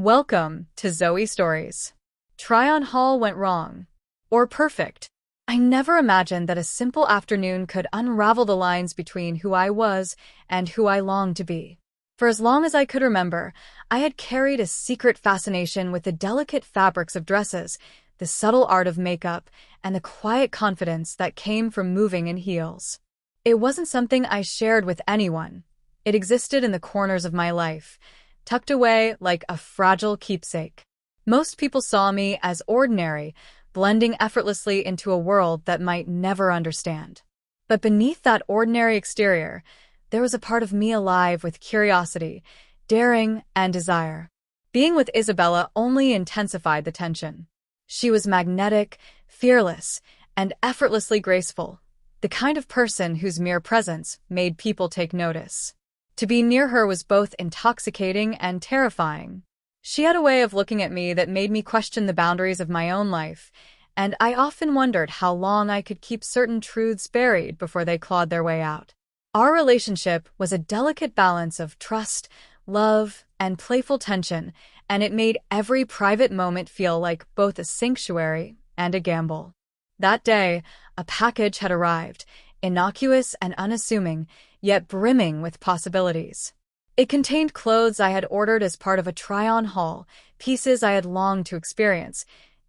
Welcome to Zoe Stories. Try-on haul went wrong. Or perfect. I never imagined that a simple afternoon could unravel the lines between who I was and who I longed to be. For as long as I could remember, I had carried a secret fascination with the delicate fabrics of dresses, the subtle art of makeup, and the quiet confidence that came from moving in heels. It wasn't something I shared with anyone. It existed in the corners of my life, tucked away like a fragile keepsake. Most people saw me as ordinary, blending effortlessly into a world that might never understand. But beneath that ordinary exterior, there was a part of me alive with curiosity, daring, and desire. Being with Isabella only intensified the tension. She was magnetic, fearless, and effortlessly graceful, the kind of person whose mere presence made people take notice. To be near her was both intoxicating and terrifying. She had a way of looking at me that made me question the boundaries of my own life, and I often wondered how long I could keep certain truths buried before they clawed their way out. Our relationship was a delicate balance of trust, love, and playful tension, and it made every private moment feel like both a sanctuary and a gamble. That day, a package had arrived, innocuous and unassuming, yet brimming with possibilities. It contained clothes I had ordered as part of a try-on haul, pieces I had longed to experience,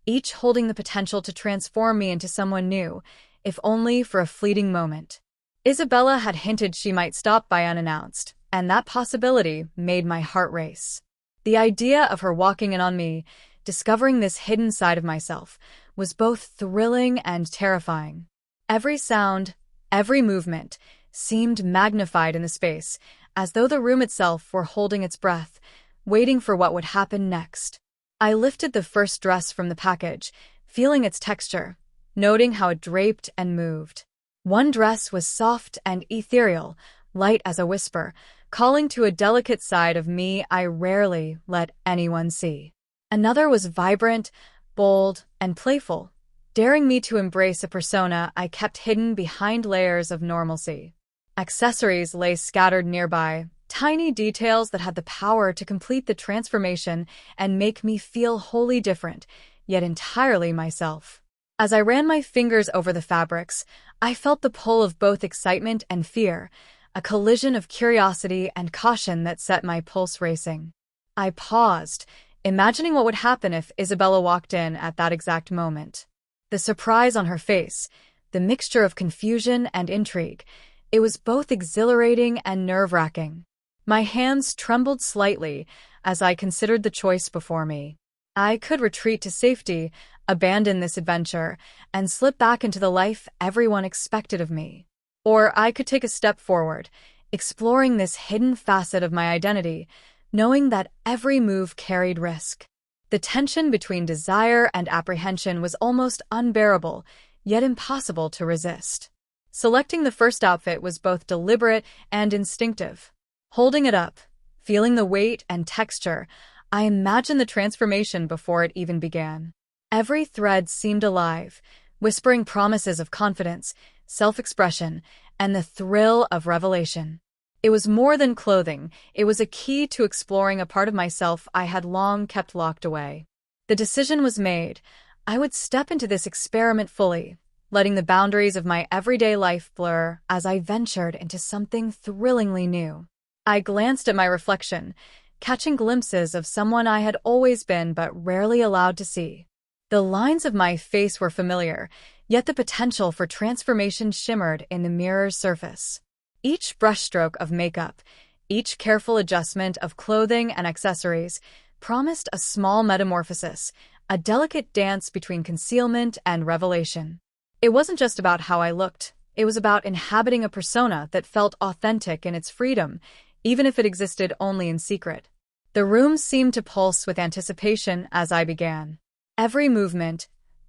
each holding the potential to transform me into someone new, if only for a fleeting moment. Isabella had hinted she might stop by unannounced, and that possibility made my heart race. The idea of her walking in on me, discovering this hidden side of myself, was both thrilling and terrifying. Every sound, every movement, seemed magnified in the space, as though the room itself were holding its breath, waiting for what would happen next. I lifted the first dress from the package, feeling its texture, noting how it draped and moved. One dress was soft and ethereal, light as a whisper, calling to a delicate side of me I rarely let anyone see. Another was vibrant, bold, and playful, daring me to embrace a persona I kept hidden behind layers of normalcy. Accessories lay scattered nearby, tiny details that had the power to complete the transformation and make me feel wholly different, yet entirely myself. As I ran my fingers over the fabrics, I felt the pull of both excitement and fear, a collision of curiosity and caution that set my pulse racing. I paused, imagining what would happen if Isabella walked in at that exact moment. The surprise on her face, the mixture of confusion and intrigue, it was both exhilarating and nerve-wracking. My hands trembled slightly as I considered the choice before me. I could retreat to safety, abandon this adventure, and slip back into the life everyone expected of me. Or I could take a step forward, exploring this hidden facet of my identity, knowing that every move carried risk. The tension between desire and apprehension was almost unbearable, yet impossible to resist. Selecting the first outfit was both deliberate and instinctive. Holding it up, feeling the weight and texture, I imagined the transformation before it even began. Every thread seemed alive, whispering promises of confidence, self-expression, and the thrill of revelation. It was more than clothing, it was a key to exploring a part of myself I had long kept locked away. The decision was made. I would step into this experiment fully, letting the boundaries of my everyday life blur as I ventured into something thrillingly new. I glanced at my reflection, catching glimpses of someone I had always been but rarely allowed to see. The lines of my face were familiar, yet the potential for transformation shimmered in the mirror's surface. Each brushstroke of makeup, each careful adjustment of clothing and accessories, promised a small metamorphosis, a delicate dance between concealment and revelation. It wasn't just about how I looked, it was about inhabiting a persona that felt authentic in its freedom, even if it existed only in secret. The room seemed to pulse with anticipation as I began. Every movement,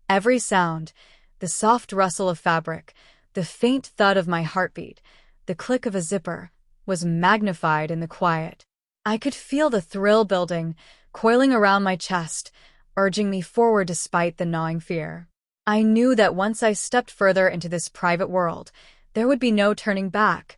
every sound, the soft rustle of fabric, the faint thud of my heartbeat, the click of a zipper, was magnified in the quiet. I could feel the thrill building, coiling around my chest, urging me forward despite the gnawing fear. I knew that once I stepped further into this private world, there would be no turning back,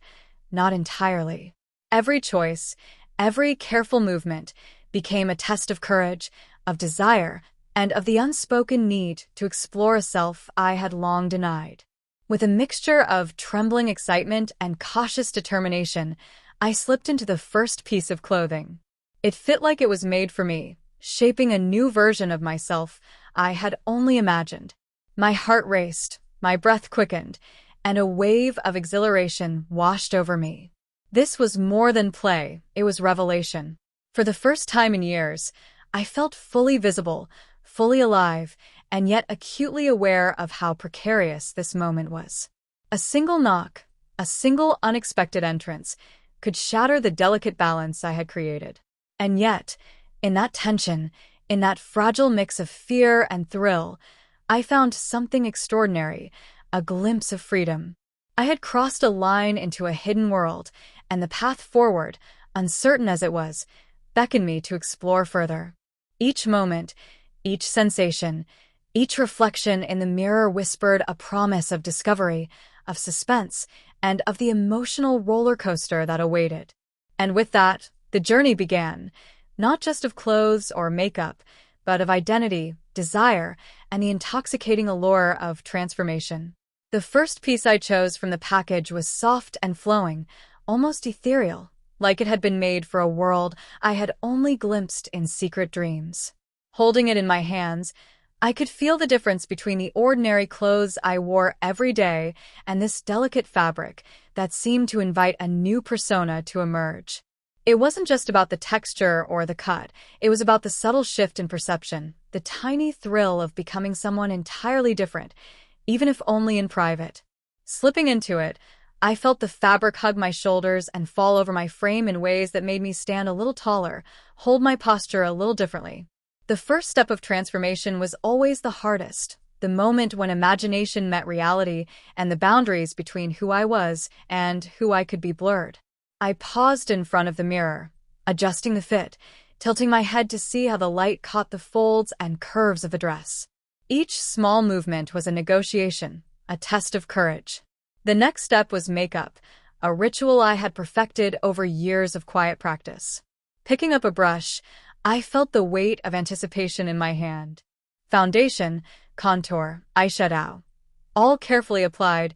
not entirely. Every choice, every careful movement, became a test of courage, of desire, and of the unspoken need to explore a self I had long denied. With a mixture of trembling excitement and cautious determination, I slipped into the first piece of clothing. It fit like it was made for me, shaping a new version of myself I had only imagined. My heart raced, my breath quickened, and a wave of exhilaration washed over me. This was more than play, it was revelation. For the first time in years, I felt fully visible, fully alive, and yet acutely aware of how precarious this moment was. A single knock, a single unexpected entrance, could shatter the delicate balance I had created. And yet, in that tension, in that fragile mix of fear and thrill, I found something extraordinary, a glimpse of freedom. I had crossed a line into a hidden world, and the path forward, uncertain as it was, beckoned me to explore further. Each moment, each sensation, each reflection in the mirror whispered a promise of discovery, of suspense, and of the emotional roller coaster that awaited. And with that, the journey began, not just of clothes or makeup, but of identity, desire, and the intoxicating allure of transformation. The first piece I chose from the package was soft and flowing, almost ethereal, like it had been made for a world I had only glimpsed in secret dreams. Holding it in my hands, I could feel the difference between the ordinary clothes I wore every day and this delicate fabric that seemed to invite a new persona to emerge. It wasn't just about the texture or the cut, it was about the subtle shift in perception, the tiny thrill of becoming someone entirely different, even if only in private. Slipping into it, I felt the fabric hug my shoulders and fall over my frame in ways that made me stand a little taller, hold my posture a little differently. The first step of transformation was always the hardest, the moment when imagination met reality and the boundaries between who I was and who I could be blurred. I paused in front of the mirror, adjusting the fit, tilting my head to see how the light caught the folds and curves of the dress. Each small movement was a negotiation, a test of courage. The next step was makeup, a ritual I had perfected over years of quiet practice. Picking up a brush, I felt the weight of anticipation in my hand. Foundation, contour, eyeshadow, all carefully applied,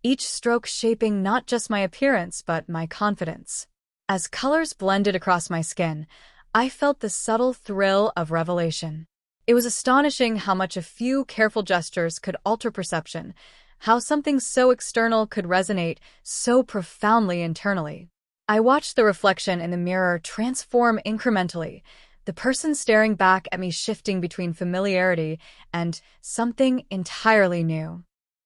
each stroke shaping not just my appearance but my confidence. As colors blended across my skin, I felt the subtle thrill of revelation. It was astonishing how much a few careful gestures could alter perception, how something so external could resonate so profoundly internally. I watched the reflection in the mirror transform incrementally, the person staring back at me shifting between familiarity and something entirely new.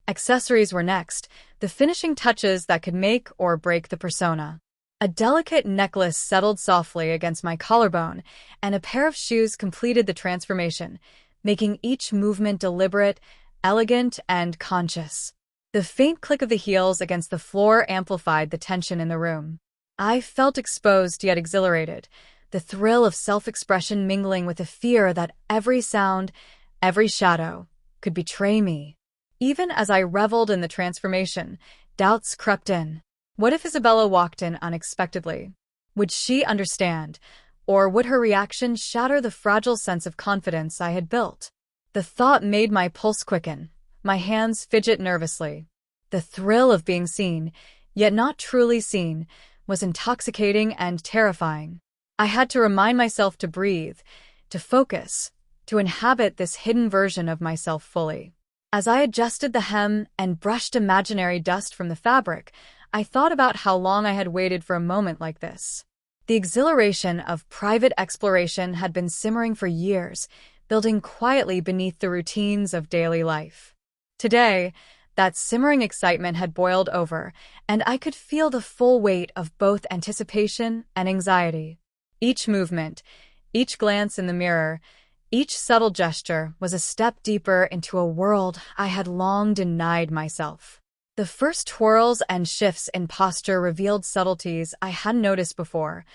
Accessories were next, the finishing touches that could make or break the persona. A delicate necklace settled softly against my collarbone, and a pair of shoes completed the transformation, making each movement deliberate, elegant, and conscious. The faint click of the heels against the floor amplified the tension in the room. I felt exposed yet exhilarated, the thrill of self-expression mingling with the fear that every sound, every shadow, could betray me. Even as I reveled in the transformation, doubts crept in. What if Isabella walked in unexpectedly? Would she understand, or would her reaction shatter the fragile sense of confidence I had built? The thought made my pulse quicken, my hands fidget nervously. The thrill of being seen, yet not truly seen, was intoxicating and terrifying. I had to remind myself to breathe, to focus, to inhabit this hidden version of myself fully. As I adjusted the hem and brushed imaginary dust from the fabric, I thought about how long I had waited for a moment like this. The exhilaration of private exploration had been simmering for years, building quietly beneath the routines of daily life. Today, that simmering excitement had boiled over, and I could feel the full weight of both anticipation and anxiety. Each movement, each glance in the mirror, each subtle gesture was a step deeper into a world I had long denied myself. The first twirls and shifts in posture revealed subtleties I hadn't noticed before.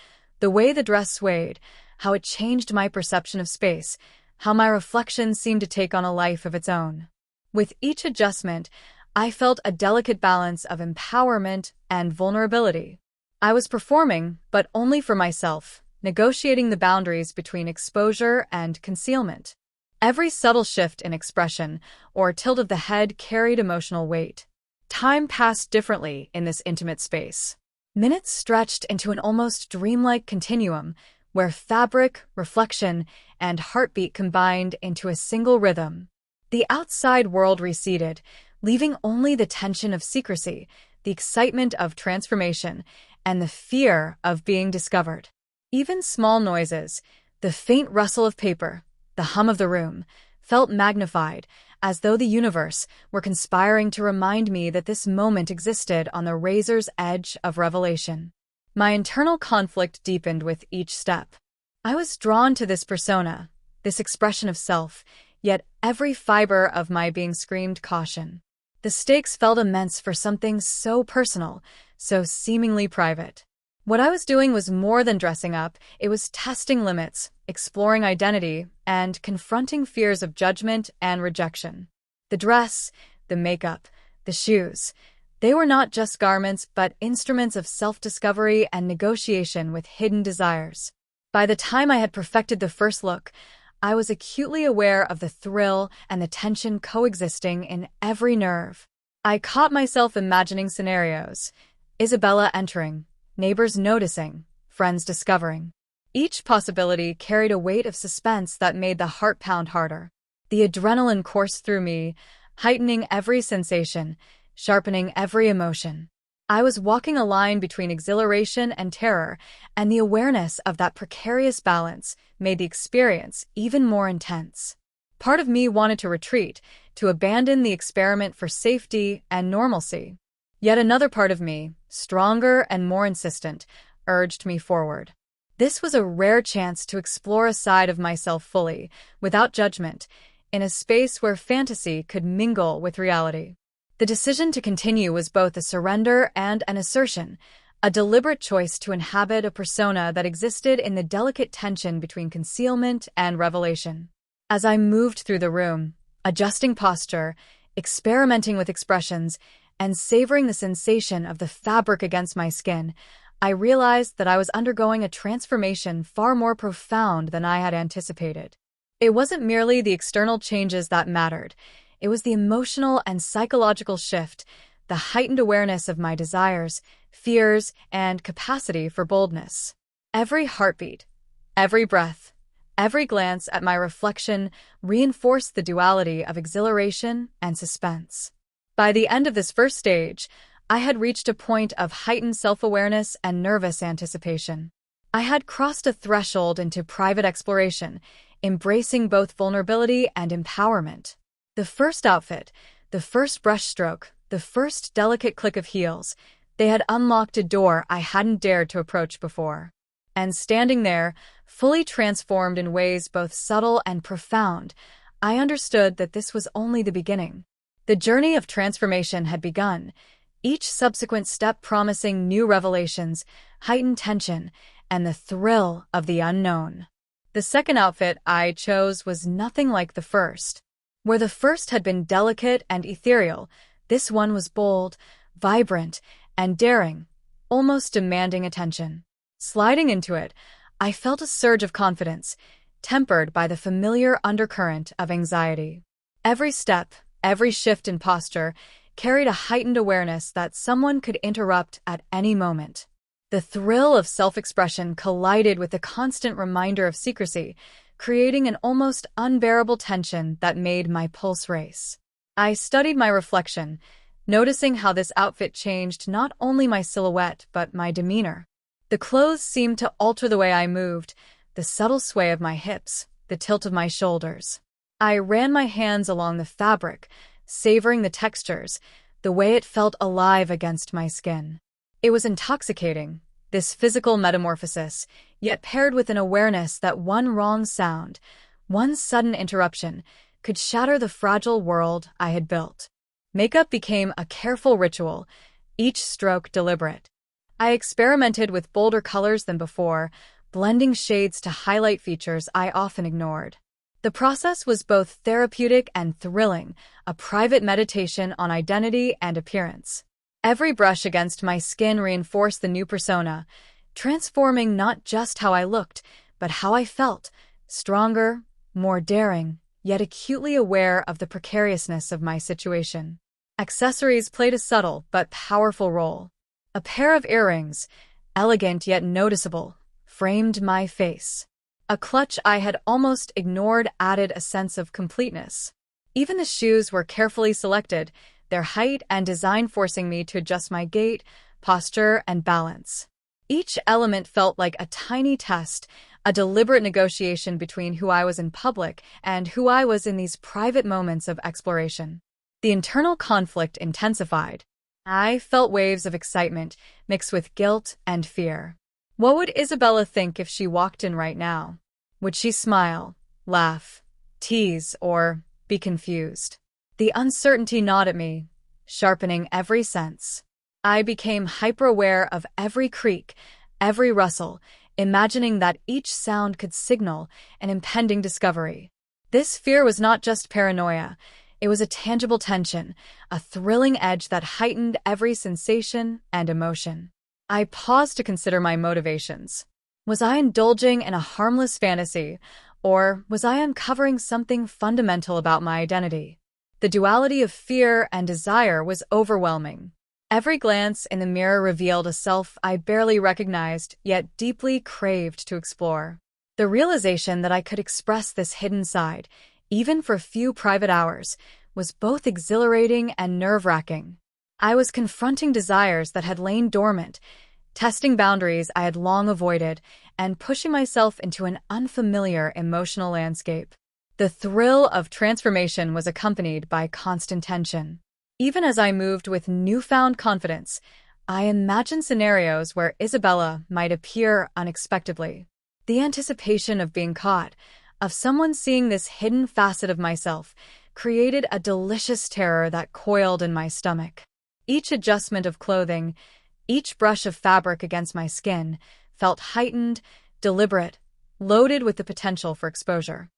The way the dress swayed, how it changed my perception of space, how my reflection seemed to take on a life of its own. With each adjustment, I felt a delicate balance of empowerment and vulnerability. I was performing, but only for myself, negotiating the boundaries between exposure and concealment. Every subtle shift in expression or tilt of the head carried emotional weight. Time passed differently in this intimate space. Minutes stretched into an almost dreamlike continuum where fabric, reflection, and heartbeat combined into a single rhythm. The outside world receded, leaving only the tension of secrecy, the excitement of transformation, and the fear of being discovered. Even small noises, the faint rustle of paper, the hum of the room, felt magnified, as though the universe were conspiring to remind me that this moment existed on the razor's edge of revelation. My internal conflict deepened with each step. I was drawn to this persona, this expression of self, yet every fiber of my being screamed caution. The stakes felt immense for something so personal, so seemingly private. What I was doing was more than dressing up, it was testing limits, exploring identity, and confronting fears of judgment and rejection. The dress, the makeup, the shoes, they were not just garments but instruments of self-discovery and negotiation with hidden desires. By the time I had perfected the first look, I was acutely aware of the thrill and the tension coexisting in every nerve. I caught myself imagining scenarios: Isabella entering, neighbors noticing, friends discovering. Each possibility carried a weight of suspense that made the heart pound harder. The adrenaline coursed through me, heightening every sensation, sharpening every emotion. I was walking a line between exhilaration and terror, and the awareness of that precarious balance made the experience even more intense. Part of me wanted to retreat, to abandon the experiment for safety and normalcy. Yet another part of me, stronger and more insistent, urged me forward. This was a rare chance to explore a side of myself fully, without judgment, in a space where fantasy could mingle with reality. The decision to continue was both a surrender and an assertion, a deliberate choice to inhabit a persona that existed in the delicate tension between concealment and revelation. As I moved through the room, adjusting posture, experimenting with expressions, and savoring the sensation of the fabric against my skin, I realized that I was undergoing a transformation far more profound than I had anticipated. It wasn't merely the external changes that mattered. It was the emotional and psychological shift, the heightened awareness of my desires, fears, and capacity for boldness. Every heartbeat, every breath, every glance at my reflection reinforced the duality of exhilaration and suspense. By the end of this first stage, I had reached a point of heightened self-awareness and nervous anticipation. I had crossed a threshold into private exploration, embracing both vulnerability and empowerment. The first outfit, the first brushstroke, the first delicate click of heels, they had unlocked a door I hadn't dared to approach before. And standing there, fully transformed in ways both subtle and profound, I understood that this was only the beginning. The journey of transformation had begun, each subsequent step promising new revelations, heightened tension, and the thrill of the unknown. The second outfit I chose was nothing like the first. Where the first had been delicate and ethereal, this one was bold, vibrant, and daring, almost demanding attention. Sliding into it, I felt a surge of confidence, tempered by the familiar undercurrent of anxiety. Every step, every shift in posture, carried a heightened awareness that someone could interrupt at any moment. The thrill of self-expression collided with the constant reminder of secrecy, creating an almost unbearable tension that made my pulse race. I studied my reflection, noticing how this outfit changed not only my silhouette but my demeanor. The clothes seemed to alter the way I moved, the subtle sway of my hips, the tilt of my shoulders. I ran my hands along the fabric, savoring the textures, the way it felt alive against my skin. It was intoxicating, this physical metamorphosis, yet paired with an awareness that one wrong sound, one sudden interruption, could shatter the fragile world I had built. Makeup became a careful ritual, each stroke deliberate. I experimented with bolder colors than before, blending shades to highlight features I often ignored. The process was both therapeutic and thrilling, a private meditation on identity and appearance. Every brush against my skin reinforced the new persona, transforming not just how I looked, but how I felt, stronger, more daring, yet acutely aware of the precariousness of my situation. Accessories played a subtle but powerful role. A pair of earrings, elegant yet noticeable, framed my face. A clutch I had almost ignored added a sense of completeness. Even the shoes were carefully selected, their height and design forcing me to adjust my gait, posture, and balance. Each element felt like a tiny test, a deliberate negotiation between who I was in public and who I was in these private moments of exploration. The internal conflict intensified. I felt waves of excitement mixed with guilt and fear. What would Isabella think if she walked in right now? Would she smile, laugh, tease, or be confused? The uncertainty gnawed at me, sharpening every sense. I became hyper-aware of every creak, every rustle, imagining that each sound could signal an impending discovery. This fear was not just paranoia. It was a tangible tension, a thrilling edge that heightened every sensation and emotion. I paused to consider my motivations. Was I indulging in a harmless fantasy, or was I uncovering something fundamental about my identity? The duality of fear and desire was overwhelming. Every glance in the mirror revealed a self I barely recognized, yet deeply craved to explore. The realization that I could express this hidden side, even for a few private hours, was both exhilarating and nerve-wracking. I was confronting desires that had lain dormant, testing boundaries I had long avoided, and pushing myself into an unfamiliar emotional landscape. The thrill of transformation was accompanied by constant tension. Even as I moved with newfound confidence, I imagined scenarios where Isabella might appear unexpectedly. The anticipation of being caught, of someone seeing this hidden facet of myself, created a delicious terror that coiled in my stomach. Each adjustment of clothing, each brush of fabric against my skin, felt heightened, deliberate, loaded with the potential for exposure.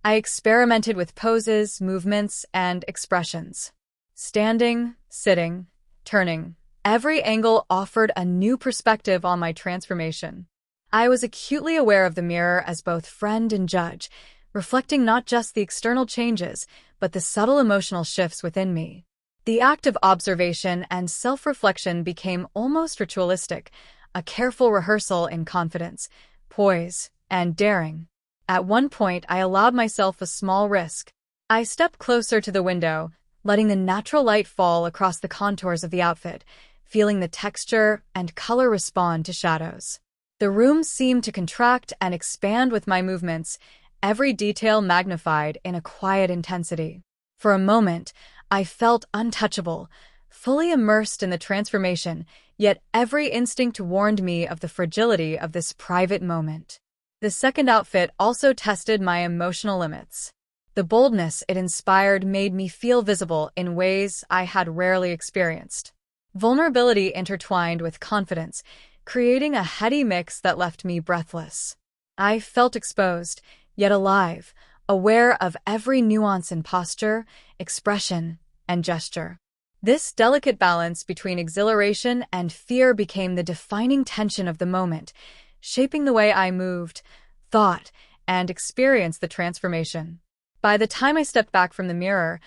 I experimented with poses, movements, and expressions. Standing, sitting, turning, every angle offered a new perspective on my transformation. I was acutely aware of the mirror as both friend and judge, reflecting not just the external changes, but the subtle emotional shifts within me. The act of observation and self-reflection became almost ritualistic, a careful rehearsal in confidence, poise, and daring. At one point, I allowed myself a small risk. I stepped closer to the window, letting the natural light fall across the contours of the outfit, feeling the texture and color respond to shadows. The room seemed to contract and expand with my movements, every detail magnified in a quiet intensity. For a moment, I felt untouchable, fully immersed in the transformation, yet every instinct warned me of the fragility of this private moment. The second outfit also tested my emotional limits. The boldness it inspired made me feel visible in ways I had rarely experienced. Vulnerability intertwined with confidence, creating a heady mix that left me breathless. I felt exposed, yet alive, aware of every nuance in posture, expression, and gesture. This delicate balance between exhilaration and fear became the defining tension of the moment, shaping the way I moved, thought, and experienced the transformation. By the time I stepped back from the mirror,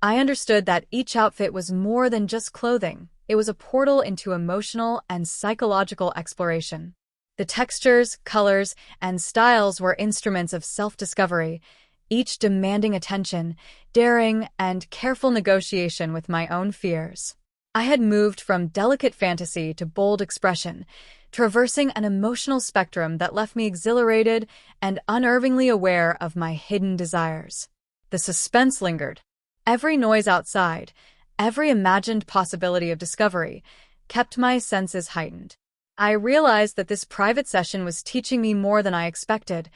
I understood that each outfit was more than just clothing. It was a portal into emotional and psychological exploration. The textures, colors, and styles were instruments of self-discovery, each demanding attention, daring, and careful negotiation with my own fears. I had moved from delicate fantasy to bold expression, traversing an emotional spectrum that left me exhilarated and unnervingly aware of my hidden desires. The suspense lingered. Every noise outside, every imagined possibility of discovery, kept my senses heightened. I realized that this private session was teaching me more than I expected,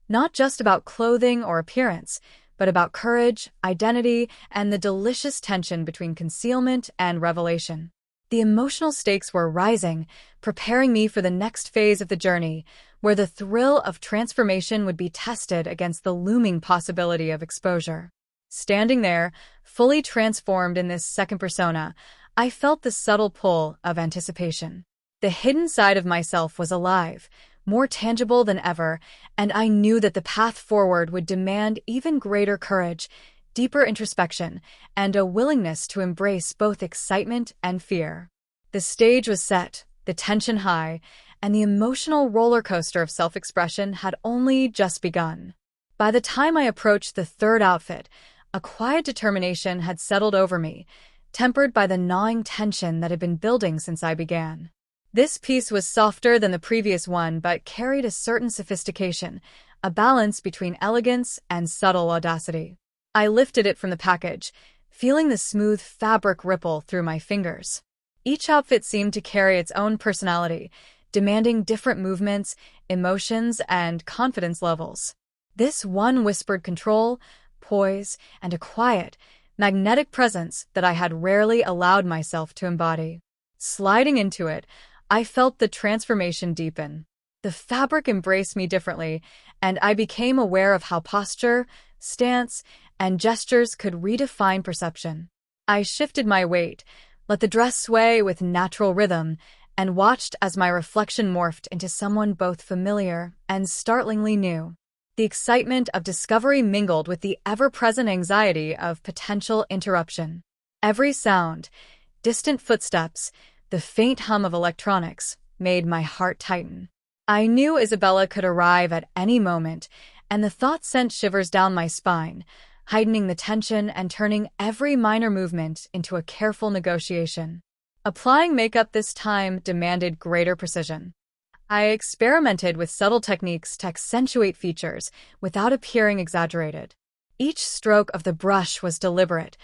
not just about clothing or appearance, but about courage, identity, and the delicious tension between concealment and revelation. The emotional stakes were rising, preparing me for the next phase of the journey, where the thrill of transformation would be tested against the looming possibility of exposure. Standing there, fully transformed in this second persona, I felt the subtle pull of anticipation. The hidden side of myself was alive, more tangible than ever, and I knew that the path forward would demand even greater courage, deeper introspection, and a willingness to embrace both excitement and fear. The stage was set, the tension high, and the emotional roller coaster of self-expression had only just begun. By the time I approached the third outfit, a quiet determination had settled over me, tempered by the gnawing tension that had been building since I began. This piece was softer than the previous one but carried a certain sophistication, a balance between elegance and subtle audacity. I lifted it from the package, feeling the smooth fabric ripple through my fingers. Each outfit seemed to carry its own personality, demanding different movements, emotions, and confidence levels. This one whispered control, poise, and a quiet, magnetic presence that I had rarely allowed myself to embody. Sliding into it, I felt the transformation deepen. The fabric embraced me differently, and I became aware of how posture, stance, and gestures could redefine perception. I shifted my weight, let the dress sway with natural rhythm, and watched as my reflection morphed into someone both familiar and startlingly new. The excitement of discovery mingled with the ever-present anxiety of potential interruption. Every sound, distant footsteps, the faint hum of electronics, made my heart tighten. I knew Isabella could arrive at any moment, and the thought sent shivers down my spine, heightening the tension and turning every minor movement into a careful negotiation. Applying makeup this time demanded greater precision. I experimented with subtle techniques to accentuate features without appearing exaggerated. Each stroke of the brush was deliberate,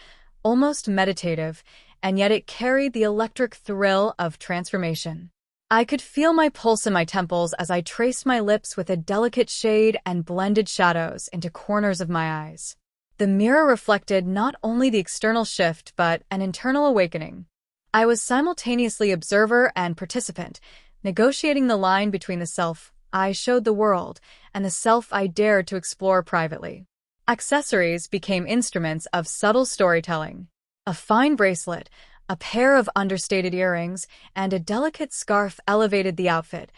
almost meditative, and yet it carried the electric thrill of transformation. I could feel my pulse in my temples as I traced my lips with a delicate shade and blended shadows into corners of my eyes. The mirror reflected not only the external shift but an internal awakening. I was simultaneously observer and participant, negotiating the line between the self I showed the world and the self I dared to explore privately. Accessories became instruments of subtle storytelling. A fine bracelet, a pair of understated earrings, and a delicate scarf elevated the outfit,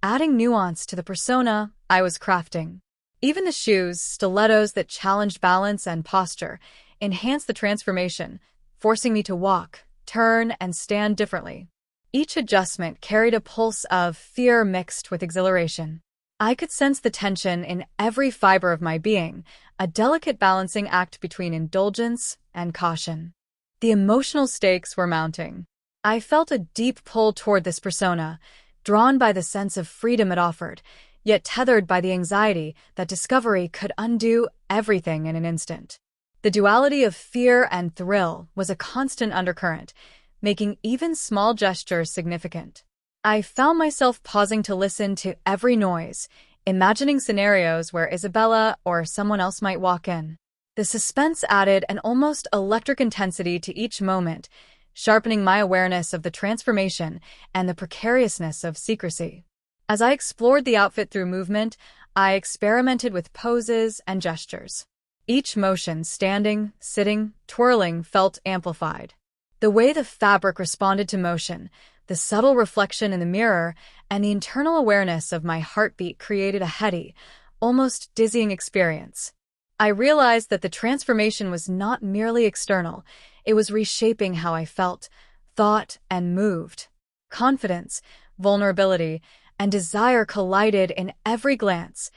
adding nuance to the persona I was crafting. Even the shoes, stilettos that challenged balance and posture, enhanced the transformation, forcing me to walk, turn, and stand differently. Each adjustment carried a pulse of fear mixed with exhilaration. I could sense the tension in every fiber of my being, a delicate balancing act between indulgence and caution. The emotional stakes were mounting. I felt a deep pull toward this persona, drawn by the sense of freedom it offered, yet tethered by the anxiety that discovery could undo everything in an instant. The duality of fear and thrill was a constant undercurrent, making even small gestures significant. I found myself pausing to listen to every noise, imagining scenarios where Isabella or someone else might walk in. The suspense added an almost electric intensity to each moment, sharpening my awareness of the transformation and the precariousness of secrecy. As I explored the outfit through movement, I experimented with poses and gestures. Each motion, standing, sitting, twirling, felt amplified. The way the fabric responded to motion, the subtle reflection in the mirror, and the internal awareness of my heartbeat created a heady, almost dizzying experience. I realized that the transformation was not merely external, it was reshaping how I felt, thought, and moved. Confidence, vulnerability, and desire collided in every glance,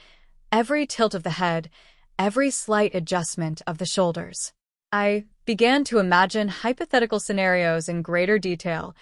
every tilt of the head, every slight adjustment of the shoulders. I began to imagine hypothetical scenarios in greater detail,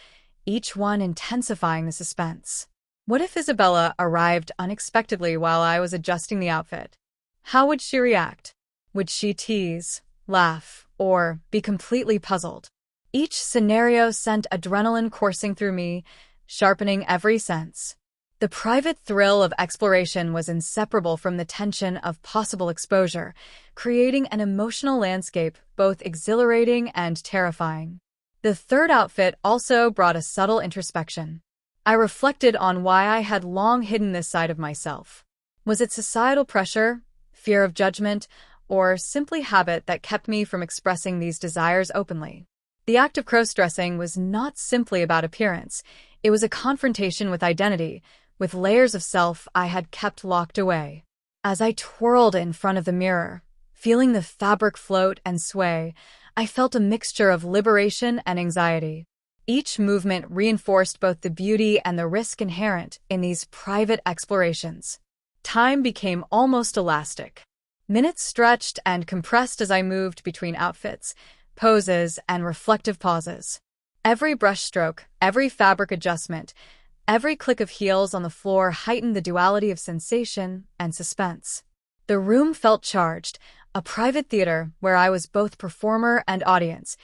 each one intensifying the suspense. What if Isabella arrived unexpectedly while I was adjusting the outfit? How would she react? Would she tease, laugh, or be completely puzzled? Each scenario sent adrenaline coursing through me, sharpening every sense. The private thrill of exploration was inseparable from the tension of possible exposure, creating an emotional landscape both exhilarating and terrifying. The third outfit also brought a subtle introspection. I reflected on why I had long hidden this side of myself. Was it societal pressure, fear of judgment, or simply habit that kept me from expressing these desires openly? The act of crossdressing was not simply about appearance. It was a confrontation with identity, with layers of self I had kept locked away. As I twirled in front of the mirror, feeling the fabric float and sway, I felt a mixture of liberation and anxiety. Each movement reinforced both the beauty and the risk inherent in these private explorations. Time became almost elastic. Minutes stretched and compressed as I moved between outfits, poses, and reflective pauses. Every brushstroke, every fabric adjustment, every click of heels on the floor heightened the duality of sensation and suspense. The room felt charged, a private theater where I was both performer and audience,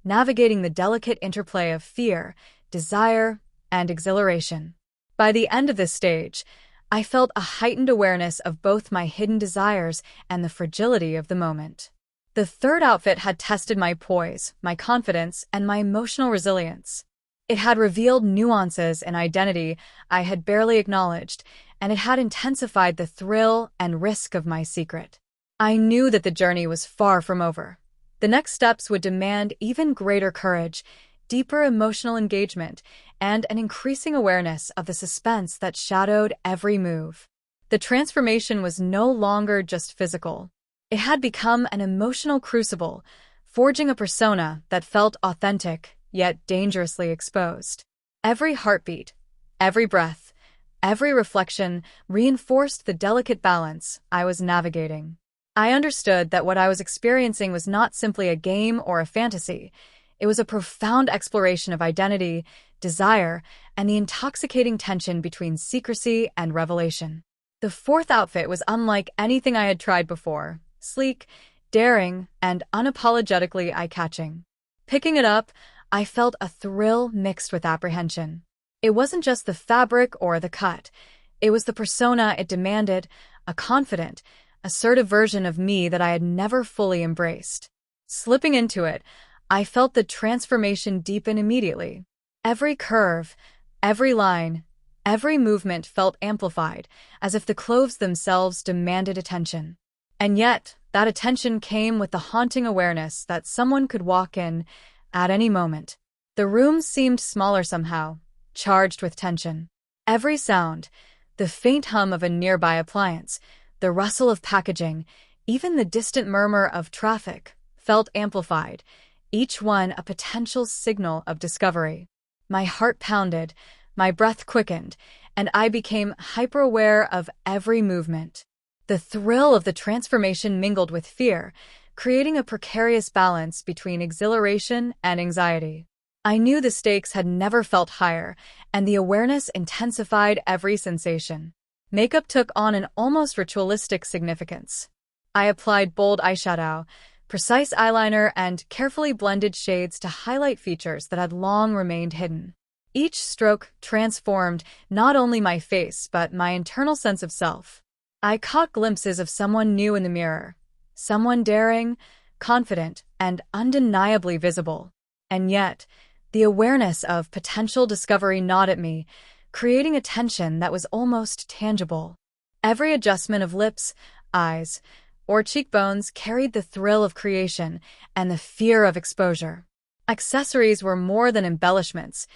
navigating the delicate interplay of fear, desire, and exhilaration. By the end of this stage, I felt a heightened awareness of both my hidden desires and the fragility of the moment. The third outfit had tested my poise, my confidence, and my emotional resilience. It had revealed nuances in identity I had barely acknowledged, and it had intensified the thrill and risk of my secret. I knew that the journey was far from over. The next steps would demand even greater courage, deeper emotional engagement, and an increasing awareness of the suspense that shadowed every move. The transformation was no longer just physical. It had become an emotional crucible, forging a persona that felt authentic, yet dangerously exposed. Every heartbeat, every breath, every reflection reinforced the delicate balance I was navigating. I understood that what I was experiencing was not simply a game or a fantasy. It was a profound exploration of identity, desire, and the intoxicating tension between secrecy and revelation. The fourth outfit was unlike anything I had tried before, sleek, daring, and unapologetically eye-catching. Picking it up, I felt a thrill mixed with apprehension. It wasn't just the fabric or the cut. It was the persona it demanded, a confident, assertive version of me that I had never fully embraced. Slipping into it, I felt the transformation deepen immediately. Every curve, every line, every movement felt amplified, as if the clothes themselves demanded attention. And yet, that attention came with the haunting awareness that someone could walk in at any moment. The room seemed smaller somehow, charged with tension. Every sound, the faint hum of a nearby appliance, the rustle of packaging, even the distant murmur of traffic, felt amplified, each one a potential signal of discovery. My heart pounded, my breath quickened, and I became hyper-aware of every movement. The thrill of the transformation mingled with fear, creating a precarious balance between exhilaration and anxiety. I knew the stakes had never felt higher, and the awareness intensified every sensation. Makeup took on an almost ritualistic significance. I applied bold eyeshadow, precise eyeliner, and carefully blended shades to highlight features that had long remained hidden. Each stroke transformed not only my face but my internal sense of self. I caught glimpses of someone new in the mirror, someone daring, confident, and undeniably visible. And yet, the awareness of potential discovery gnawed at me, creating a tension that was almost tangible. Every adjustment of lips, eyes, or cheekbones carried the thrill of creation and the fear of exposure. Accessories were more than embellishments.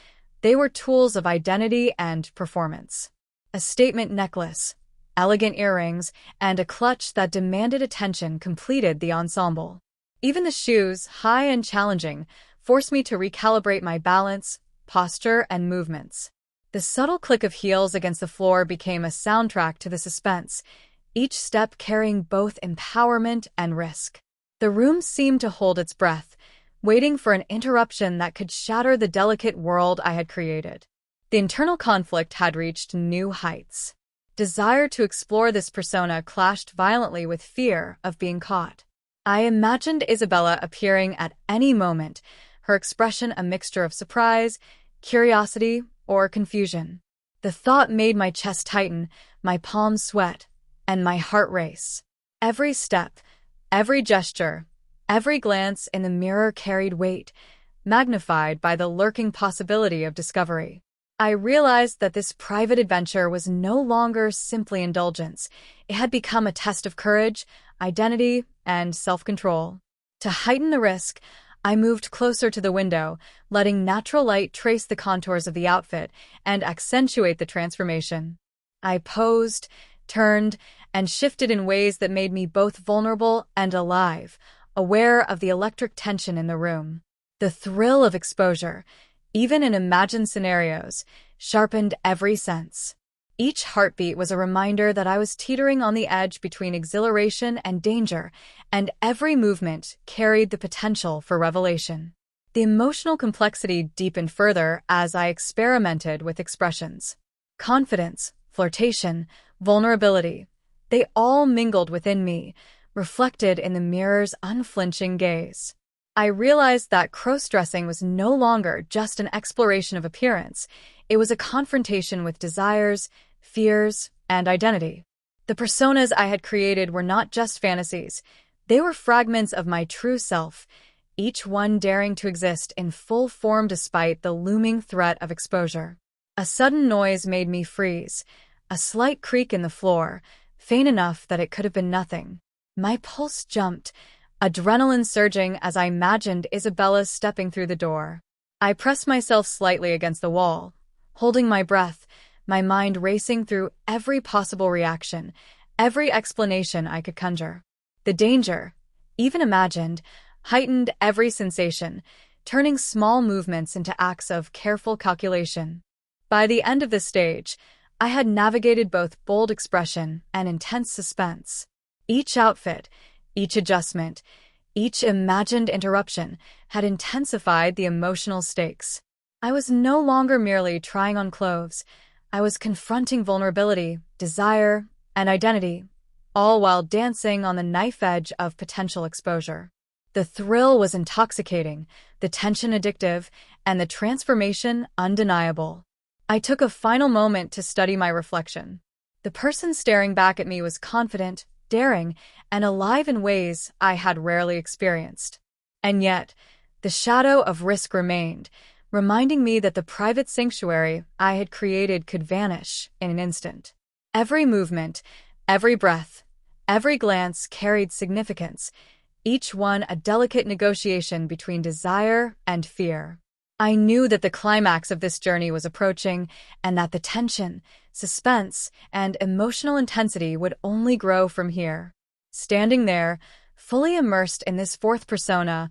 They were tools of identity and performance. A statement necklace, elegant earrings, and a clutch that demanded attention completed the ensemble. Even the shoes, high and challenging, forced me to recalibrate my balance, posture, and movements. The subtle click of heels against the floor became a soundtrack to the suspense, each step carrying both empowerment and risk. The room seemed to hold its breath, waiting for an interruption that could shatter the delicate world I had created. The internal conflict had reached new heights. Desire to explore this persona clashed violently with fear of being caught. I imagined Isabella appearing at any moment, her expression a mixture of surprise, curiosity, or confusion. The thought made my chest tighten, my palms sweat, and my heart race. Every step, every gesture, every glance in the mirror carried weight, magnified by the lurking possibility of discovery. I realized that this private adventure was no longer simply indulgence. It had become a test of courage, identity, and self-control. To heighten the risk, I moved closer to the window, letting natural light trace the contours of the outfit and accentuate the transformation. I posed, turned, and shifted in ways that made me both vulnerable and alive, aware of the electric tension in the room. The thrill of exposure, even in imagined scenarios, sharpened every sense. Each heartbeat was a reminder that I was teetering on the edge between exhilaration and danger, and every movement carried the potential for revelation. The emotional complexity deepened further as I experimented with expressions. Confidence, flirtation, vulnerability, they all mingled within me, reflected in the mirror's unflinching gaze. I realized that crossdressing was no longer just an exploration of appearance. It was a confrontation with desires, fears, and identity. The personas I had created were not just fantasies. They were fragments of my true self, each one daring to exist in full form despite the looming threat of exposure. A sudden noise made me freeze, a slight creak in the floor, faint enough that it could have been nothing. My pulse jumped, adrenaline surging as I imagined Isabella stepping through the door. I pressed myself slightly against the wall, holding my breath, my mind racing through every possible reaction, every explanation I could conjure. The danger, even imagined, heightened every sensation, turning small movements into acts of careful calculation. By the end of the stage, I had navigated both bold expression and intense suspense. Each outfit, each adjustment, each imagined interruption had intensified the emotional stakes. I was no longer merely trying on clothes. I was confronting vulnerability, desire, and identity, all while dancing on the knife edge of potential exposure. The thrill was intoxicating, the tension addictive, and the transformation undeniable. I took a final moment to study my reflection. The person staring back at me was confident, daring, and alive in ways I had rarely experienced. And yet, the shadow of risk remained, reminding me that the private sanctuary I had created could vanish in an instant. Every movement, every breath, every glance carried significance, each one a delicate negotiation between desire and fear. I knew that the climax of this journey was approaching, and that the tension, suspense, and emotional intensity would only grow from here. Standing there, fully immersed in this fourth persona,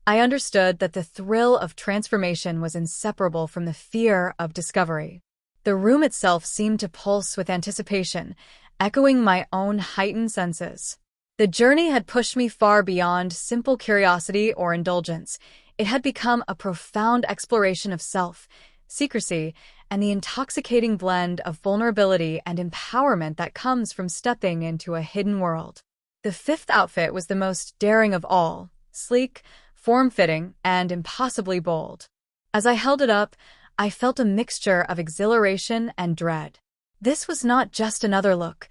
I understood that the thrill of transformation was inseparable from the fear of discovery. The room itself seemed to pulse with anticipation, echoing my own heightened senses. The journey had pushed me far beyond simple curiosity or indulgence. It had become a profound exploration of self, secrecy, and the intoxicating blend of vulnerability and empowerment that comes from stepping into a hidden world. The fifth outfit was the most daring of all, sleek, form-fitting, and impossibly bold. As I held it up, I felt a mixture of exhilaration and dread. This was not just another look.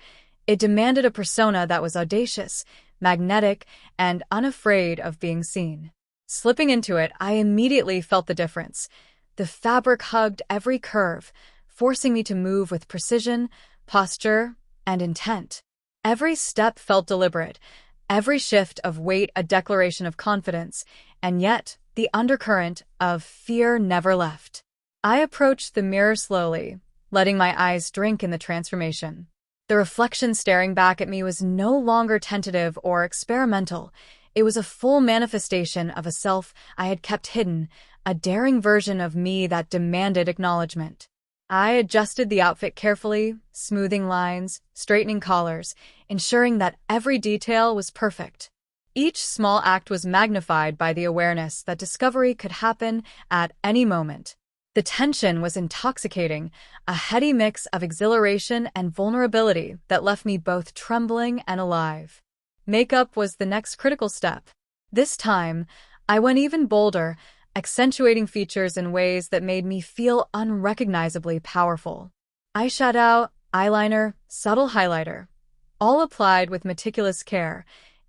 It demanded a persona that was audacious, magnetic, and unafraid of being seen. Slipping into it, I immediately felt the difference. The fabric hugged every curve, forcing me to move with precision, posture, and intent. Every step felt deliberate, every shift of weight a declaration of confidence, and yet the undercurrent of fear never left. I approached the mirror slowly, letting my eyes drink in the transformation. The reflection staring back at me was no longer tentative or experimental. It was a full manifestation of a self I had kept hidden, a daring version of me that demanded acknowledgement. I adjusted the outfit carefully, smoothing lines, straightening collars, ensuring that every detail was perfect. Each small act was magnified by the awareness that discovery could happen at any moment. The tension was intoxicating, a heady mix of exhilaration and vulnerability that left me both trembling and alive. Makeup was the next critical step. This time, I went even bolder, accentuating features in ways that made me feel unrecognizably powerful. Eyeshadow, eyeliner, subtle highlighter, all applied with meticulous care,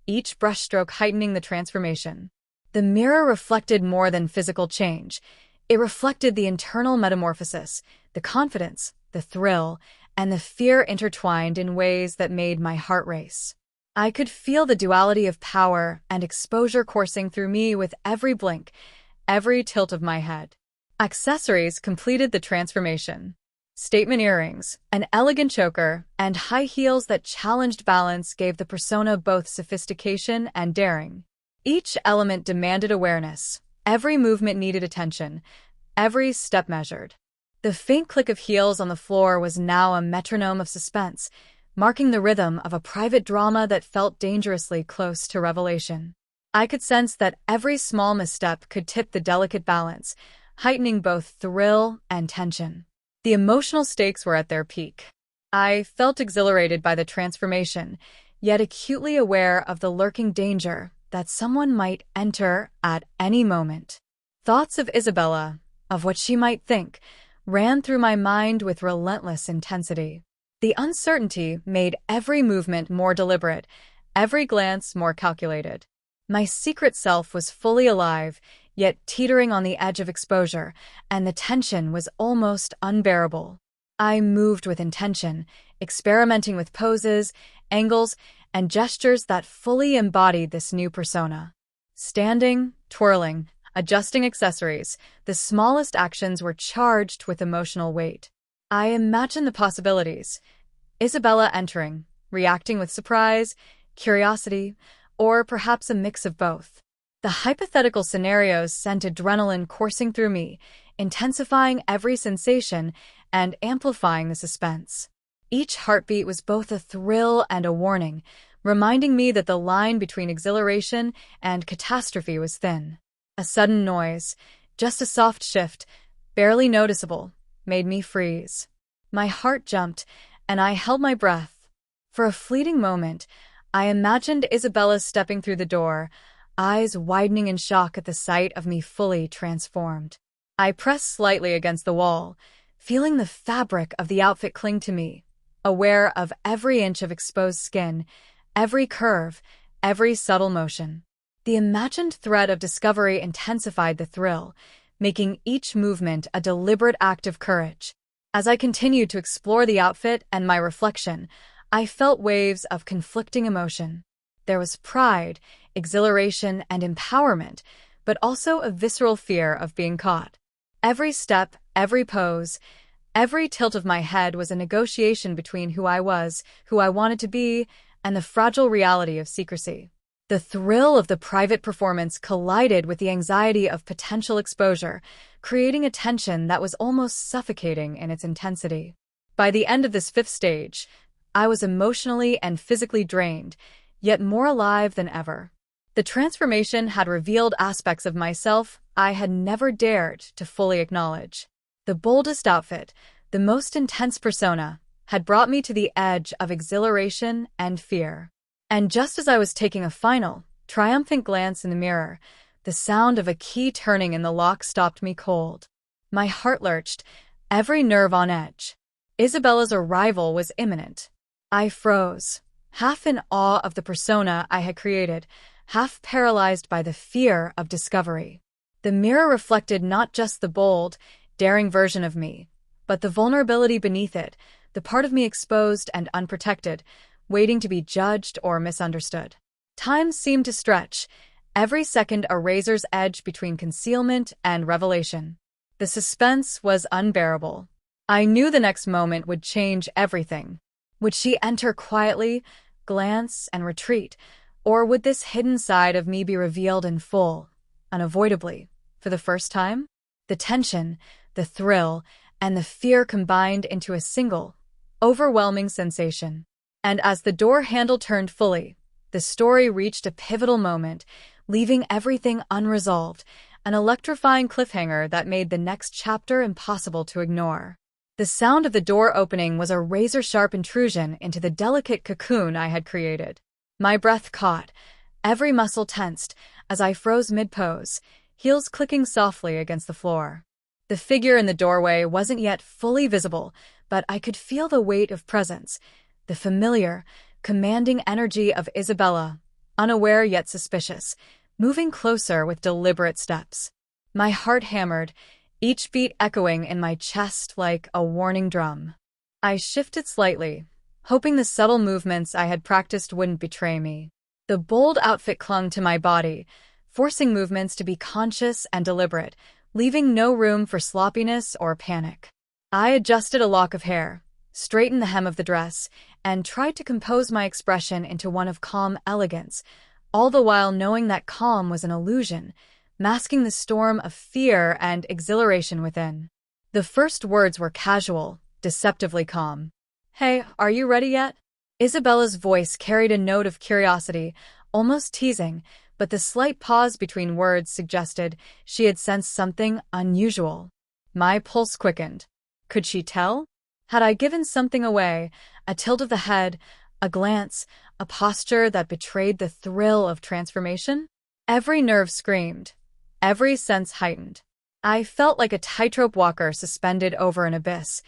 each brushstroke heightening the transformation. The mirror reflected more than physical change. It reflected the internal metamorphosis, the confidence, the thrill, and the fear intertwined in ways that made my heart race. I could feel the duality of power and exposure coursing through me with every blink, every tilt of my head. Accessories completed the transformation. Statement earrings, an elegant choker, and high heels that challenged balance gave the persona both sophistication and daring. Each element demanded awareness. Every movement needed attention, every step measured. The faint click of heels on the floor was now a metronome of suspense, marking the rhythm of a private drama that felt dangerously close to revelation. I could sense that every small misstep could tip the delicate balance, heightening both thrill and tension. The emotional stakes were at their peak. I felt exhilarated by the transformation, yet acutely aware of the lurking danger that someone might enter at any moment. Thoughts of Isabella, of what she might think, ran through my mind with relentless intensity. The uncertainty made every movement more deliberate, every glance more calculated. My secret self was fully alive, yet teetering on the edge of exposure, and the tension was almost unbearable. I moved with intention, experimenting with poses, angles, and gestures that fully embodied this new persona. Standing, twirling, adjusting accessories, the smallest actions were charged with emotional weight. I imagined the possibilities. Isabella entering, reacting with surprise, curiosity, or perhaps a mix of both. The hypothetical scenarios sent adrenaline coursing through me, intensifying every sensation and amplifying the suspense. Each heartbeat was both a thrill and a warning, reminding me that the line between exhilaration and catastrophe was thin. A sudden noise, just a soft shift, barely noticeable, made me freeze. My heart jumped, and I held my breath. For a fleeting moment, I imagined Isabella stepping through the door, eyes widening in shock at the sight of me fully transformed. I pressed slightly against the wall, feeling the fabric of the outfit cling to me, aware of every inch of exposed skin, every curve, every subtle motion. The imagined threat of discovery intensified the thrill, making each movement a deliberate act of courage. As I continued to explore the outfit and my reflection, I felt waves of conflicting emotion. There was pride, exhilaration, and empowerment, but also a visceral fear of being caught. Every step, every pose, every tilt of my head was a negotiation between who I was, who I wanted to be, and the fragile reality of secrecy. The thrill of the private performance collided with the anxiety of potential exposure, creating a tension that was almost suffocating in its intensity. By the end of this fifth stage, I was emotionally and physically drained, yet more alive than ever. The transformation had revealed aspects of myself I had never dared to fully acknowledge. The boldest outfit, the most intense persona, had brought me to the edge of exhilaration and fear. And just as I was taking a final, triumphant glance in the mirror, the sound of a key turning in the lock stopped me cold. My heart lurched, every nerve on edge. Isabella's arrival was imminent. I froze, half in awe of the persona I had created, half paralyzed by the fear of discovery. The mirror reflected not just the bold, daring version of me, but the vulnerability beneath it, the part of me exposed and unprotected, waiting to be judged or misunderstood. Time seemed to stretch, every second a razor's edge between concealment and revelation. The suspense was unbearable. I knew the next moment would change everything. Would she enter quietly, glance, and retreat, or would this hidden side of me be revealed in full, unavoidably, for the first time? The tension, the thrill, and the fear combined into a single, overwhelming sensation. And as the door handle turned fully, the story reached a pivotal moment, leaving everything unresolved, an electrifying cliffhanger that made the next chapter impossible to ignore. The sound of the door opening was a razor-sharp intrusion into the delicate cocoon I had created. My breath caught, every muscle tensed, as I froze mid-pose, heels clicking softly against the floor. The figure in the doorway wasn't yet fully visible, but I could feel the weight of presence, the familiar, commanding energy of Isabella, unaware yet suspicious, moving closer with deliberate steps. My heart hammered, each beat echoing in my chest like a warning drum. I shifted slightly, hoping the subtle movements I had practiced wouldn't betray me. The bold outfit clung to my body, forcing movements to be conscious and deliberate, leaving no room for sloppiness or panic. I adjusted a lock of hair, straightened the hem of the dress, and tried to compose my expression into one of calm elegance, all the while knowing that calm was an illusion, masking the storm of fear and exhilaration within. The first words were casual, deceptively calm. "Hey, are you ready yet?" Isabella's voice carried a note of curiosity, almost teasing, but the slight pause between words suggested she had sensed something unusual. My pulse quickened. Could she tell? Had I given something away? A tilt of the head, a glance, a posture that betrayed the thrill of transformation? Every nerve screamed, every sense heightened. I felt like a tightrope walker suspended over an abyss,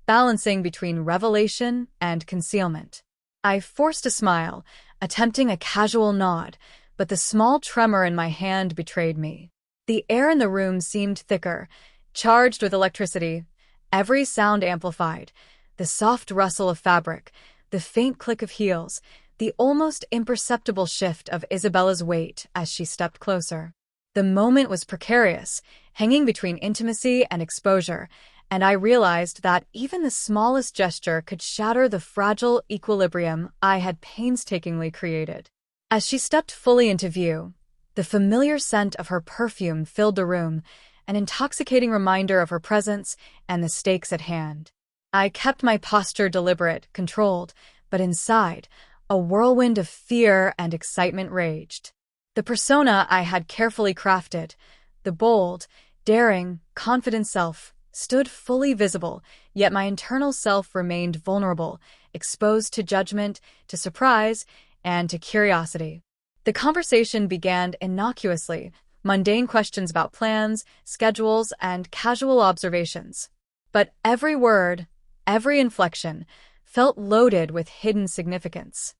balancing between revelation and concealment. I forced a smile, attempting a casual nod, but the small tremor in my hand betrayed me. The air in the room seemed thicker, charged with electricity, every sound amplified, the soft rustle of fabric, the faint click of heels, the almost imperceptible shift of Isabella's weight as she stepped closer. The moment was precarious, hanging between intimacy and exposure, and I realized that even the smallest gesture could shatter the fragile equilibrium I had painstakingly created. As she stepped fully into view, the familiar scent of her perfume filled the room, an intoxicating reminder of her presence and the stakes at hand. I kept my posture deliberate, controlled, but inside, a whirlwind of fear and excitement raged. The persona I had carefully crafted, the bold, daring, confident self, stood fully visible, yet my internal self remained vulnerable, exposed to judgment, to surprise, and to curiosity. The conversation began innocuously, mundane questions about plans, schedules, and casual observations. But every word, every inflection, felt loaded with hidden significance.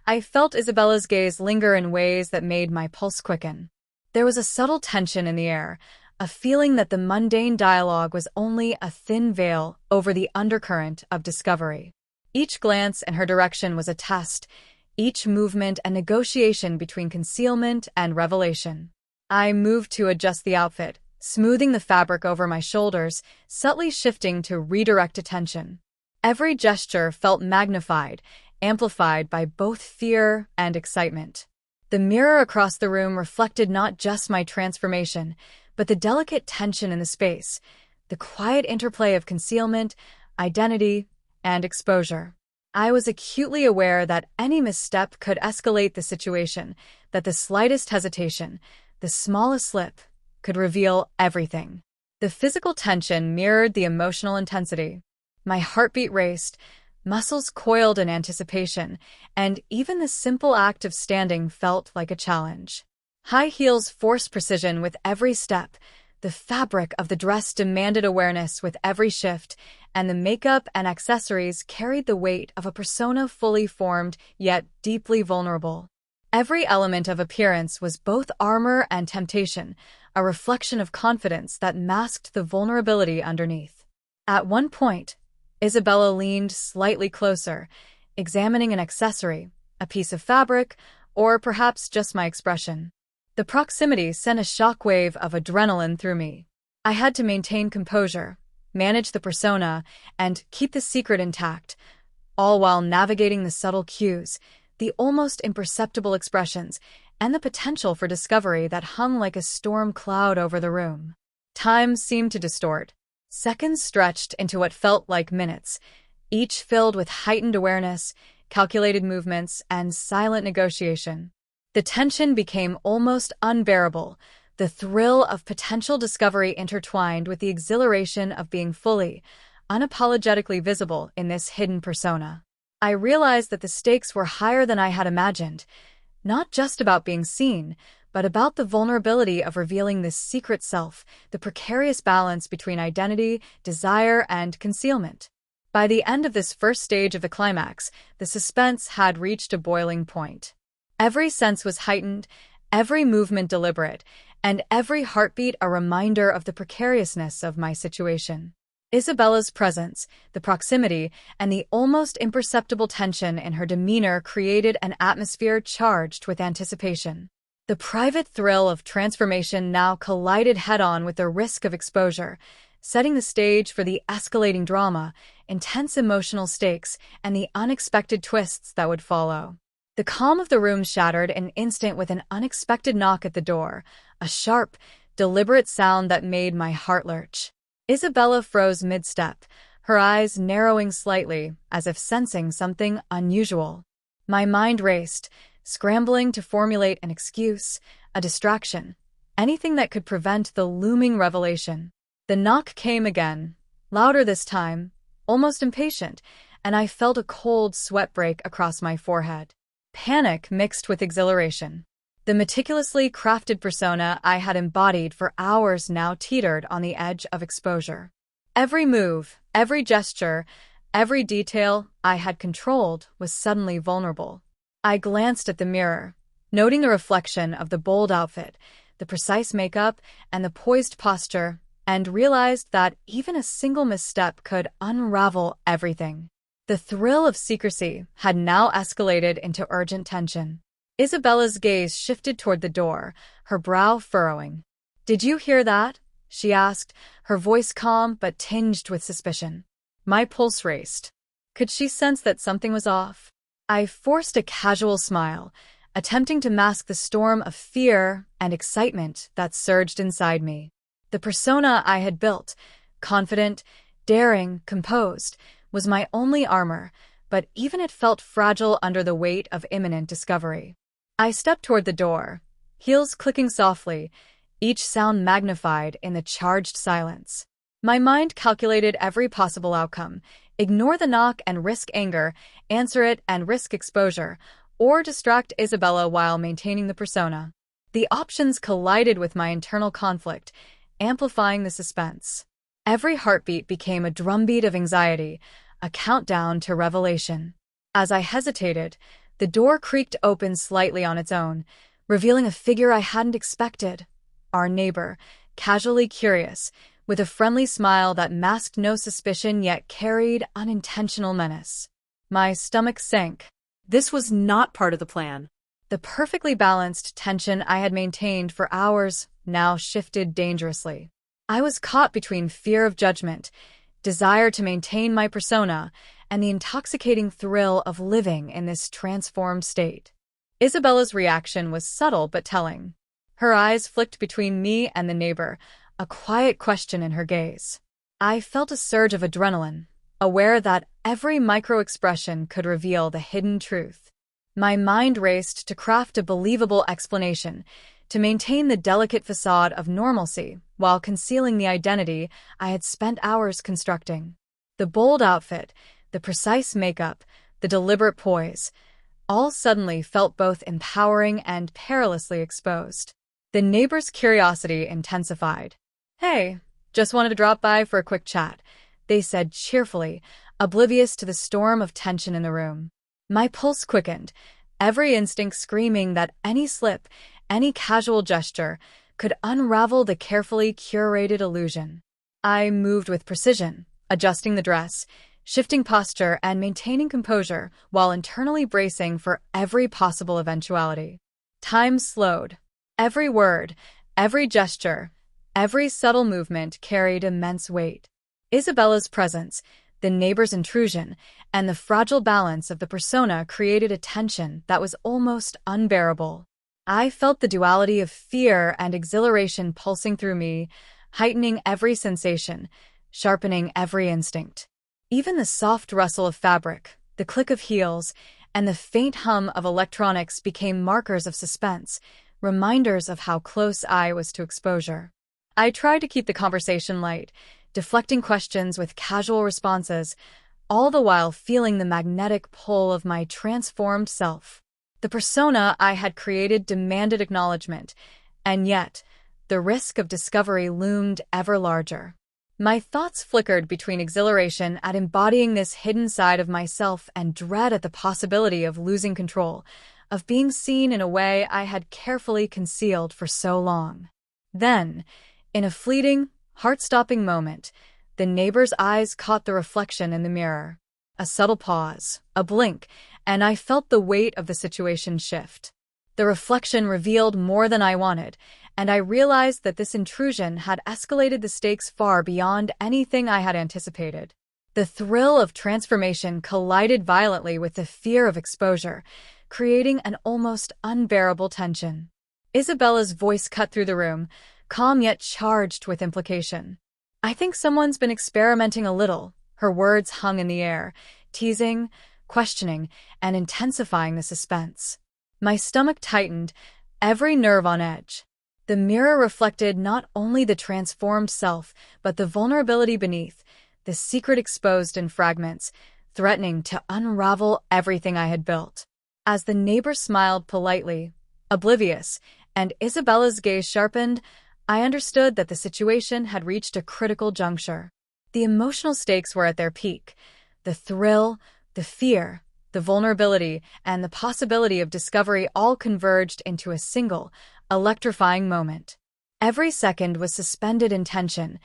I felt Isabella's gaze linger in ways that made my pulse quicken. There was a subtle tension in the air, a feeling that the mundane dialogue was only a thin veil over the undercurrent of discovery. Each glance in her direction was a test, each movement a negotiation between concealment and revelation. I moved to adjust the outfit, smoothing the fabric over my shoulders, subtly shifting to redirect attention. Every gesture felt magnified, amplified by both fear and excitement. The mirror across the room reflected not just my transformation, but the delicate tension in the space, the quiet interplay of concealment, identity, and exposure. I was acutely aware that any misstep could escalate the situation, that the slightest hesitation, the smallest slip, could reveal everything. The physical tension mirrored the emotional intensity. My heartbeat raced, muscles coiled in anticipation, and even the simple act of standing felt like a challenge. High heels forced precision with every step, the fabric of the dress demanded awareness with every shift, and the makeup and accessories carried the weight of a persona fully formed yet deeply vulnerable. Every element of appearance was both armor and temptation, a reflection of confidence that masked the vulnerability underneath. At one point, Isabella leaned slightly closer, examining an accessory, a piece of fabric, or perhaps just my expression. The proximity sent a shockwave of adrenaline through me. I had to maintain composure, manage the persona, and keep the secret intact, all while navigating the subtle cues, the almost imperceptible expressions, and the potential for discovery that hung like a storm cloud over the room. Time seemed to distort. Seconds stretched into what felt like minutes, each filled with heightened awareness, calculated movements, and silent negotiation. The tension became almost unbearable, the thrill of potential discovery intertwined with the exhilaration of being fully, unapologetically visible in this hidden persona. I realized that the stakes were higher than I had imagined, not just about being seen, but about the vulnerability of revealing this secret self, the precarious balance between identity, desire, and concealment. By the end of this first stage of the climax, the suspense had reached a boiling point. Every sense was heightened, every movement deliberate, and every heartbeat a reminder of the precariousness of my situation. Isabella's presence, the proximity, and the almost imperceptible tension in her demeanor created an atmosphere charged with anticipation. The private thrill of transformation now collided head-on with the risk of exposure, setting the stage for the escalating drama, intense emotional stakes, and the unexpected twists that would follow. The calm of the room shattered in an instant with an unexpected knock at the door, a sharp, deliberate sound that made my heart lurch. Isabella froze mid-step, her eyes narrowing slightly, as if sensing something unusual. My mind raced, scrambling to formulate an excuse, a distraction, anything that could prevent the looming revelation. The knock came again, louder this time, almost impatient, and I felt a cold sweat break across my forehead. Panic mixed with exhilaration. The meticulously crafted persona I had embodied for hours now teetered on the edge of exposure. Every move, every gesture, every detail I had controlled was suddenly vulnerable. I glanced at the mirror, noting the reflection of the bold outfit, the precise makeup, and the poised posture, and realized that even a single misstep could unravel everything. The thrill of secrecy had now escalated into urgent tension. Isabella's gaze shifted toward the door, her brow furrowing. "Did you hear that?" she asked, her voice calm but tinged with suspicion. My pulse raced. Could she sense that something was off? I forced a casual smile, attempting to mask the storm of fear and excitement that surged inside me. The persona I had built, confident, daring, composed, was my only armor, but even it felt fragile under the weight of imminent discovery. I stepped toward the door, heels clicking softly, each sound magnified in the charged silence. My mind calculated every possible outcome: ignore the knock and risk anger, answer it and risk exposure, or distract Isabella while maintaining the persona. The options collided with my internal conflict, amplifying the suspense. Every heartbeat became a drumbeat of anxiety, a countdown to revelation. As I hesitated, the door creaked open slightly on its own, revealing a figure I hadn't expected. Our neighbor, casually curious, with a friendly smile that masked no suspicion yet carried unintentional menace. My stomach sank. This was not part of the plan. The perfectly balanced tension I had maintained for hours now shifted dangerously. I was caught between fear of judgment, desire to maintain my persona, and the intoxicating thrill of living in this transformed state. Isabella's reaction was subtle but telling. Her eyes flicked between me and the neighbor, a quiet question in her gaze. I felt a surge of adrenaline, aware that every micro-expression could reveal the hidden truth. My mind raced to craft a believable explanation, to maintain the delicate facade of normalcy while concealing the identity I had spent hours constructing. The bold outfit, the precise makeup, the deliberate poise, all suddenly felt both empowering and perilously exposed. The neighbor's curiosity intensified. "Hey, just wanted to drop by for a quick chat," they said cheerfully, oblivious to the storm of tension in the room. My pulse quickened, every instinct screaming that any slip, any casual gesture, could unravel the carefully curated illusion. I moved with precision, adjusting the dress, shifting posture, and maintaining composure while internally bracing for every possible eventuality. Time slowed. Every word, every gesture, every subtle movement carried immense weight. Isabella's presence, the neighbor's intrusion, and the fragile balance of the persona created a tension that was almost unbearable. I felt the duality of fear and exhilaration pulsing through me, heightening every sensation, sharpening every instinct. Even the soft rustle of fabric, the click of heels, and the faint hum of electronics became markers of suspense, reminders of how close I was to exposure. I tried to keep the conversation light, deflecting questions with casual responses, all the while feeling the magnetic pull of my transformed self. The persona I had created demanded acknowledgement, and yet, the risk of discovery loomed ever larger. My thoughts flickered between exhilaration at embodying this hidden side of myself and dread at the possibility of losing control, of being seen in a way I had carefully concealed for so long. Then, in a fleeting, heart-stopping moment, The neighbor's eyes caught the reflection in the mirror. A subtle pause, a blink, and I felt the weight of the situation shift. The reflection revealed more than I wanted, and I realized that this intrusion had escalated the stakes far beyond anything I had anticipated. The thrill of transformation collided violently with the fear of exposure, creating an almost unbearable tension. Isabella's voice cut through the room, calm yet charged with implication. "I think someone's been experimenting a little." Her words hung in the air, teasing, questioning, and intensifying the suspense. My stomach tightened, every nerve on edge. The mirror reflected not only the transformed self, but the vulnerability beneath, the secret exposed in fragments, threatening to unravel everything I had built. As the neighbor smiled politely, oblivious, and Isabella's gaze sharpened, I understood that the situation had reached a critical juncture. The emotional stakes were at their peak. The thrill, the fear, the vulnerability, and the possibility of discovery all converged into a single, electrifying moment. Every second was suspended in tension,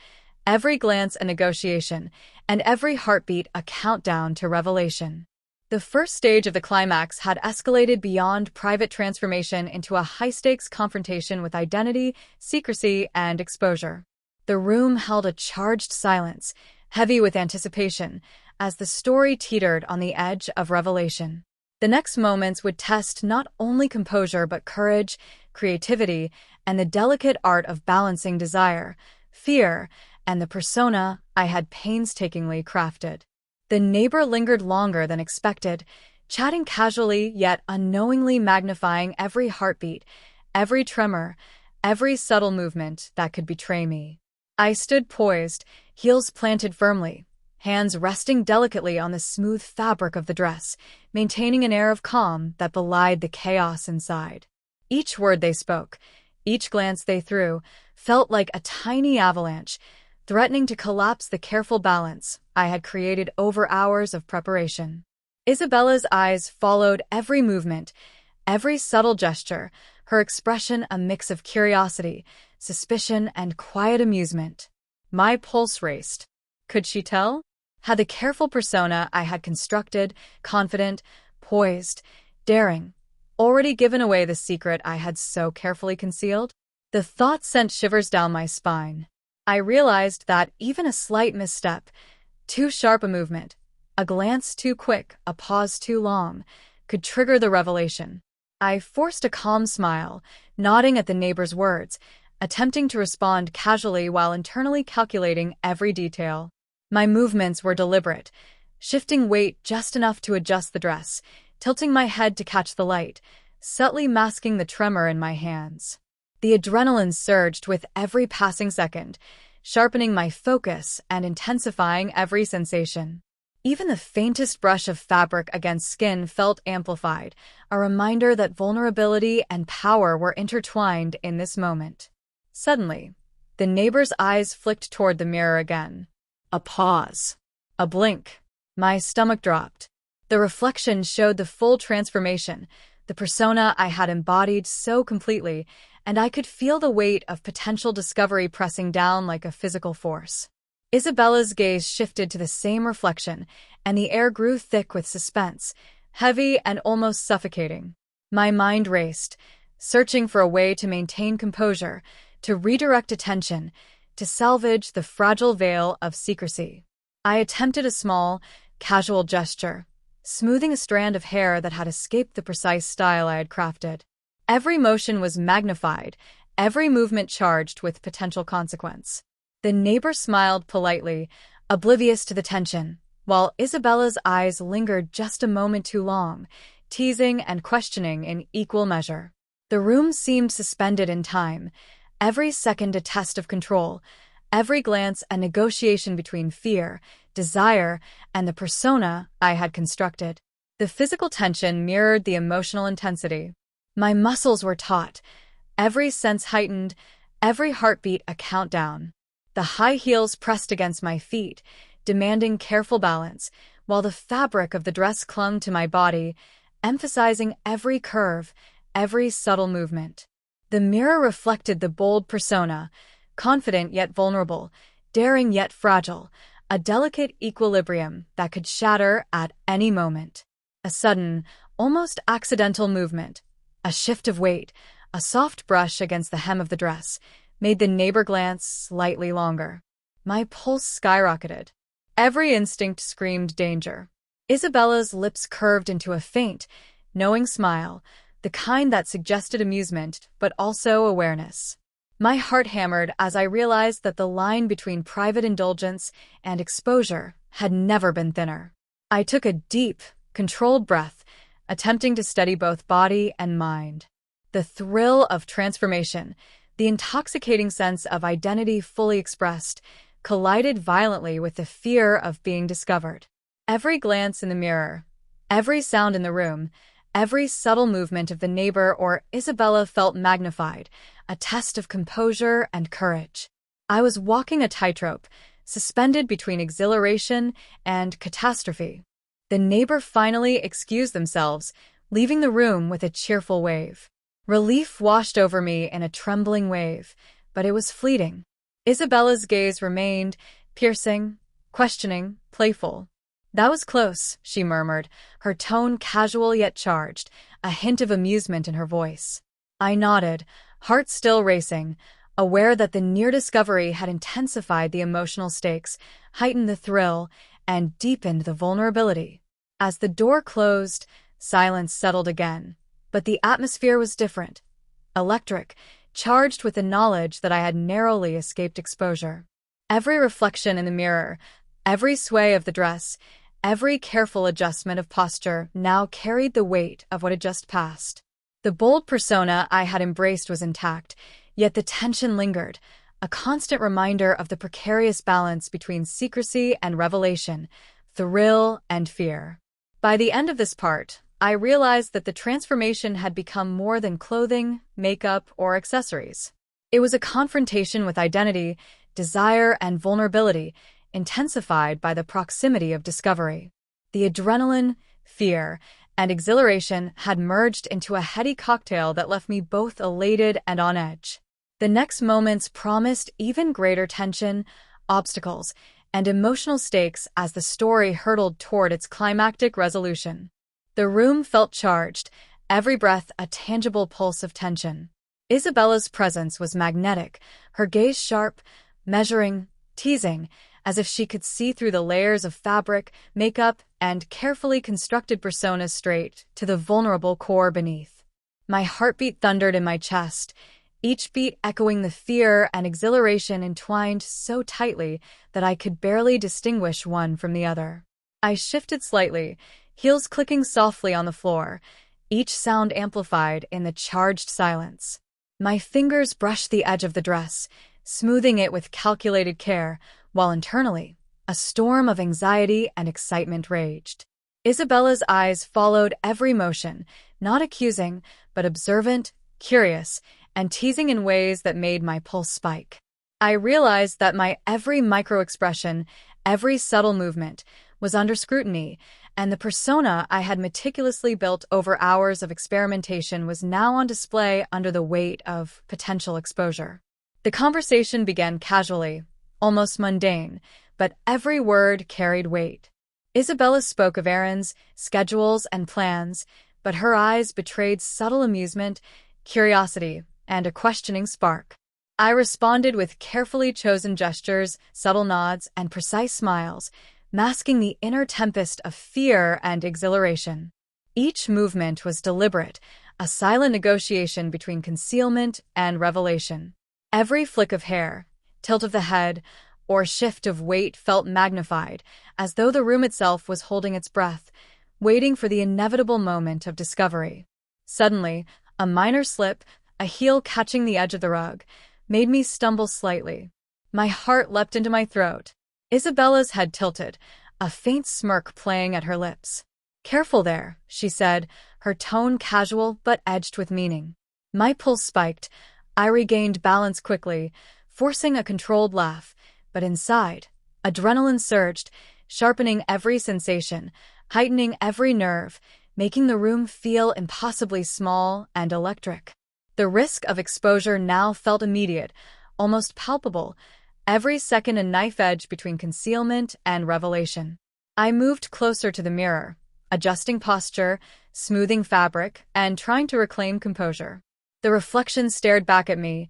every glance a negotiation, and every heartbeat a countdown to revelation. The first stage of the climax had escalated beyond private transformation into a high-stakes confrontation with identity, secrecy, and exposure. The room held a charged silence, heavy with anticipation, as the story teetered on the edge of revelation. The next moments would test not only composure but courage, creativity, and the delicate art of balancing desire, fear, and the persona I had painstakingly crafted. The neighbor lingered longer than expected, chatting casually yet unknowingly magnifying every heartbeat, every tremor, every subtle movement that could betray me. I stood poised, heels planted firmly, hands resting delicately on the smooth fabric of the dress, maintaining an air of calm that belied the chaos inside. Each word they spoke, each glance they threw, felt like a tiny avalanche, threatening to collapse the careful balance I had created over hours of preparation. Isabella's eyes followed every movement, every subtle gesture, her expression a mix of curiosity, suspicion, and quiet amusement. My pulse raced. Could she tell? Had the careful persona I had constructed, confident, poised, daring, already given away the secret I had so carefully concealed? The thought sent shivers down my spine. I realized that even a slight misstep, too sharp a movement, a glance too quick, a pause too long, could trigger the revelation. I forced a calm smile, nodding at the neighbor's words, attempting to respond casually while internally calculating every detail. My movements were deliberate, shifting weight just enough to adjust the dress, tilting my head to catch the light, subtly masking the tremor in my hands. The adrenaline surged with every passing second, sharpening my focus and intensifying every sensation. Even the faintest brush of fabric against skin felt amplified, a reminder that vulnerability and power were intertwined in this moment. Suddenly, the neighbor's eyes flicked toward the mirror again. A pause. A blink. My stomach dropped. The reflection showed the full transformation, the persona I had embodied so completely, and I could feel the weight of potential discovery pressing down like a physical force. Isabella's gaze shifted to the same reflection, and the air grew thick with suspense, heavy and almost suffocating. My mind raced, searching for a way to maintain composure, to redirect attention, to salvage the fragile veil of secrecy. I attempted a small, casual gesture, smoothing a strand of hair that had escaped the precise style I had crafted. Every motion was magnified, every movement charged with potential consequence. The neighbor smiled politely, oblivious to the tension, while Isabella's eyes lingered just a moment too long, teasing and questioning in equal measure. The room seemed suspended in time, every second a test of control, every glance a negotiation between fear, desire, and the persona I had constructed. The physical tension mirrored the emotional intensity. My muscles were taut, every sense heightened, every heartbeat a countdown. The high heels pressed against my feet, demanding careful balance, while the fabric of the dress clung to my body, emphasizing every curve, every subtle movement. The mirror reflected the bold persona, confident yet vulnerable, daring yet fragile, a delicate equilibrium that could shatter at any moment. A sudden, almost accidental movement, a shift of weight, a soft brush against the hem of the dress, made the neighbor glance slightly longer. My pulse skyrocketed. Every instinct screamed danger. Isabella's lips curved into a faint, knowing smile, the kind that suggested amusement but also awareness. My heart hammered as I realized that the line between private indulgence and exposure had never been thinner. I took a deep, controlled breath, attempting to steady both body and mind. The thrill of transformation, the intoxicating sense of identity fully expressed, collided violently with the fear of being discovered. Every glance in the mirror, every sound in the room, every subtle movement of the neighbor or Isabella felt magnified, a test of composure and courage. I was walking a tightrope, suspended between exhilaration and catastrophe. The neighbor finally excused themselves, leaving the room with a cheerful wave. Relief washed over me in a trembling wave, but it was fleeting. Isabella's gaze remained, piercing, questioning, playful. "That was close," she murmured, her tone casual yet charged, a hint of amusement in her voice. I nodded, heart still racing, aware that the near discovery had intensified the emotional stakes, heightened the thrill, and deepened the vulnerability. As the door closed, silence settled again, but the atmosphere was different. Electric, charged with the knowledge that I had narrowly escaped exposure. Every reflection in the mirror, every sway of the dress, every careful adjustment of posture now carried the weight of what had just passed. The bold persona I had embraced was intact, yet the tension lingered, a constant reminder of the precarious balance between secrecy and revelation, thrill and fear. By the end of this part, I realized that the transformation had become more than clothing, makeup, or accessories. It was a confrontation with identity, desire, and vulnerability, intensified by the proximity of discovery. The adrenaline, fear, and exhilaration had merged into a heady cocktail that left me both elated and on edge. The next moments promised even greater tension, obstacles, and emotional stakes as the story hurtled toward its climactic resolution. The room felt charged, every breath a tangible pulse of tension. Isabella's presence was magnetic, her gaze sharp, measuring, teasing, as if she could see through the layers of fabric, makeup, and carefully constructed personas straight to the vulnerable core beneath. My heartbeat thundered in my chest, each beat echoing the fear and exhilaration entwined so tightly that I could barely distinguish one from the other. I shifted slightly, heels clicking softly on the floor, each sound amplified in the charged silence. My fingers brushed the edge of the dress, smoothing it with calculated care, while internally, a storm of anxiety and excitement raged. Isabella's eyes followed every motion, not accusing, but observant, curious, and teasing in ways that made my pulse spike. I realized that my every micro-expression, every subtle movement, was under scrutiny, and the persona I had meticulously built over hours of experimentation was now on display under the weight of potential exposure. The conversation began casually, almost mundane, but every word carried weight. Isabella spoke of errands, schedules, and plans, but her eyes betrayed subtle amusement, curiosity, and a questioning spark. I responded with carefully chosen gestures, subtle nods, and precise smiles, masking the inner tempest of fear and exhilaration. Each movement was deliberate, a silent negotiation between concealment and revelation. Every flick of hair, tilt of the head, or shift of weight felt magnified, as though the room itself was holding its breath, waiting for the inevitable moment of discovery. Suddenly, a minor slip, a heel catching the edge of the rug, made me stumble slightly. My heart leapt into my throat. Isabella's head tilted, a faint smirk playing at her lips. "Careful there," she said, her tone casual but edged with meaning. My pulse spiked. I regained balance quickly, forcing a controlled laugh, but inside, adrenaline surged, sharpening every sensation, heightening every nerve, making the room feel impossibly small and electric. The risk of exposure now felt immediate, almost palpable, every second a knife edge between concealment and revelation. I moved closer to the mirror, adjusting posture, smoothing fabric, and trying to reclaim composure. The reflection stared back at me,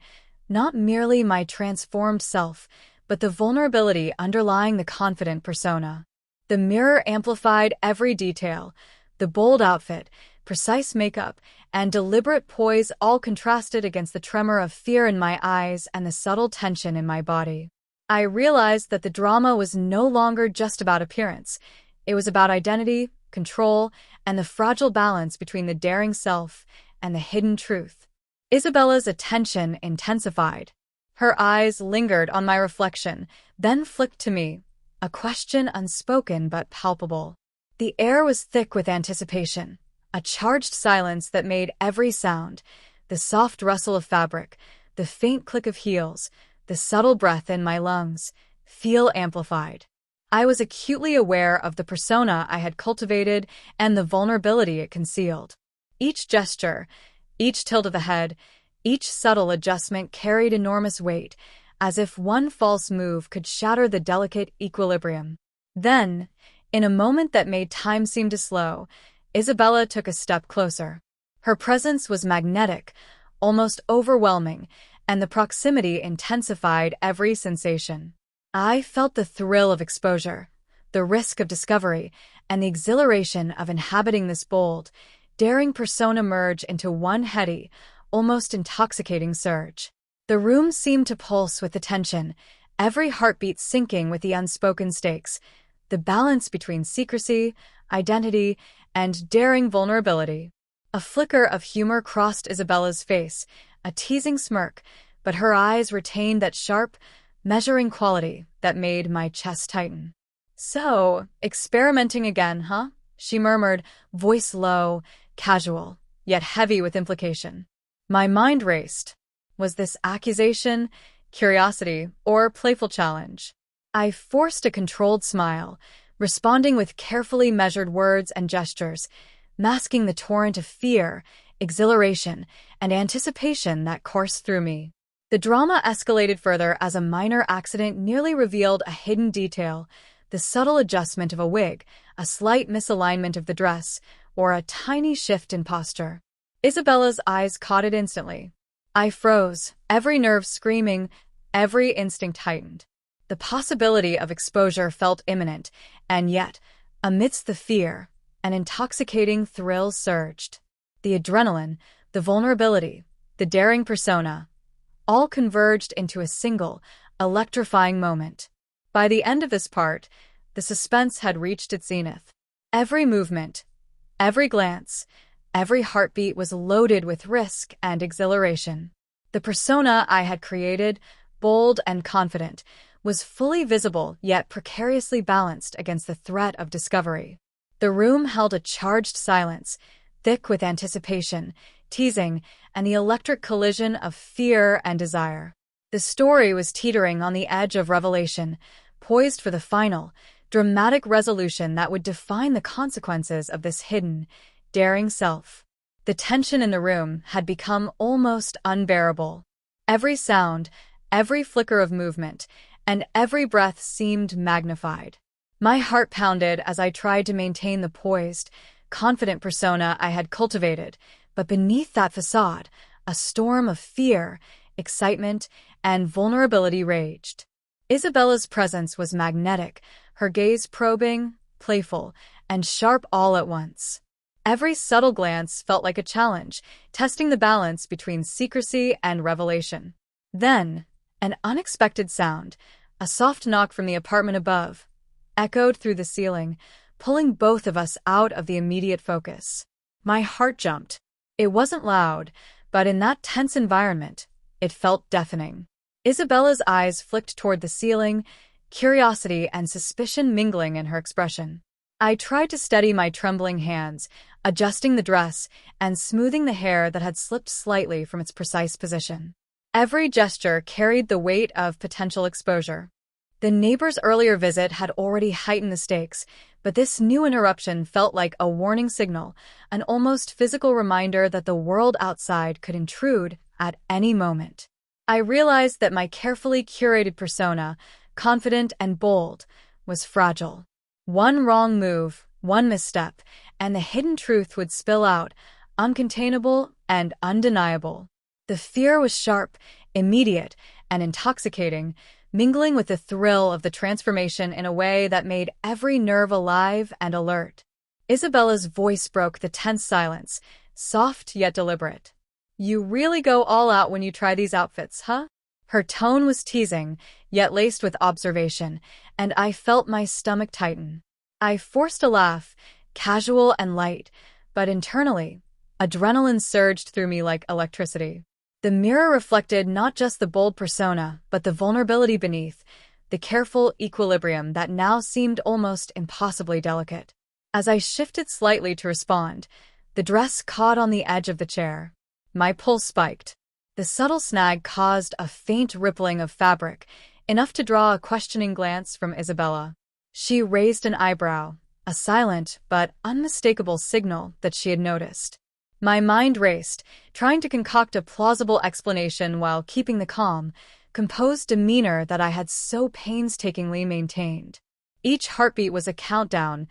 not merely my transformed self, but the vulnerability underlying the confident persona. The mirror amplified every detail: the bold outfit, precise makeup, and deliberate poise all contrasted against the tremor of fear in my eyes and the subtle tension in my body. I realized that the drama was no longer just about appearance. It was about identity, control, and the fragile balance between the daring self and the hidden truth. Isabella's attention intensified. Her eyes lingered on my reflection, then flicked to me, a question unspoken but palpable. The air was thick with anticipation, a charged silence that made every sound, the soft rustle of fabric, the faint click of heels, the subtle breath in my lungs, feel amplified. I was acutely aware of the persona I had cultivated and the vulnerability it concealed. Each gesture, each tilt of the head, each subtle adjustment carried enormous weight, as if one false move could shatter the delicate equilibrium. Then, in a moment that made time seem to slow, Isabella took a step closer. Her presence was magnetic, almost overwhelming, and the proximity intensified every sensation. I felt the thrill of exposure, the risk of discovery, and the exhilaration of inhabiting this bold, daring persona merge into one heady, almost intoxicating surge. The room seemed to pulse with the tension, every heartbeat syncing with the unspoken stakes, the balance between secrecy, identity, and daring vulnerability. A flicker of humor crossed Isabella's face, a teasing smirk, but her eyes retained that sharp, measuring quality that made my chest tighten. "So, experimenting again, huh?" she murmured, voice low, casual, yet heavy with implication. My mind raced. Was this accusation, curiosity, or playful challenge? I forced a controlled smile, responding with carefully measured words and gestures, masking the torrent of fear, exhilaration, and anticipation that coursed through me. The drama escalated further as a minor accident nearly revealed a hidden detail: the subtle adjustment of a wig, a slight misalignment of the dress, or a tiny shift in posture. Isabella's eyes caught it instantly. I froze, every nerve screaming, every instinct heightened. The possibility of exposure felt imminent, and yet, amidst the fear, an intoxicating thrill surged. The adrenaline, the vulnerability, the daring persona, all converged into a single, electrifying moment. By the end of this part, the suspense had reached its zenith. Every movement, every glance, every heartbeat was loaded with risk and exhilaration. The persona I had created, bold and confident, was fully visible yet precariously balanced against the threat of discovery. The room held a charged silence, thick with anticipation, teasing, and the electric collision of fear and desire. The story was teetering on the edge of revelation, poised for the final, dramatic resolution that would define the consequences of this hidden, daring self. The tension in the room had become almost unbearable. Every sound, every flicker of movement, and every breath seemed magnified. My heart pounded as I tried to maintain the poised, confident persona I had cultivated, but beneath that facade, a storm of fear, excitement, and vulnerability raged. Isabella's presence was magnetic, her gaze probing, playful, and sharp all at once. Every subtle glance felt like a challenge, testing the balance between secrecy and revelation. Then, an unexpected sound, a soft knock from the apartment above, echoed through the ceiling, pulling both of us out of the immediate focus. My heart jumped. It wasn't loud, but in that tense environment, it felt deafening. Isabella's eyes flicked toward the ceiling, curiosity and suspicion mingling in her expression. I tried to steady my trembling hands, adjusting the dress and smoothing the hair that had slipped slightly from its precise position. Every gesture carried the weight of potential exposure. The neighbor's earlier visit had already heightened the stakes, but this new interruption felt like a warning signal, an almost physical reminder that the world outside could intrude at any moment. I realized that my carefully curated persona, confident and bold, was fragile. One wrong move, one misstep, and the hidden truth would spill out, uncontainable and undeniable. The fear was sharp, immediate, and intoxicating, mingling with the thrill of the transformation in a way that made every nerve alive and alert. Isabella's voice broke the tense silence, soft yet deliberate. "You really go all out when you try these outfits, huh?" Her tone was teasing, yet laced with observation, and I felt my stomach tighten. I forced a laugh, casual and light, but internally, adrenaline surged through me like electricity. The mirror reflected not just the bold persona, but the vulnerability beneath, the careful equilibrium that now seemed almost impossibly delicate. As I shifted slightly to respond, the dress caught on the edge of the chair. My pulse spiked. The subtle snag caused a faint rippling of fabric, enough to draw a questioning glance from Isabella. She raised an eyebrow, a silent but unmistakable signal that she had noticed. My mind raced, trying to concoct a plausible explanation while keeping the calm, composed demeanor that I had so painstakingly maintained. Each heartbeat was a countdown,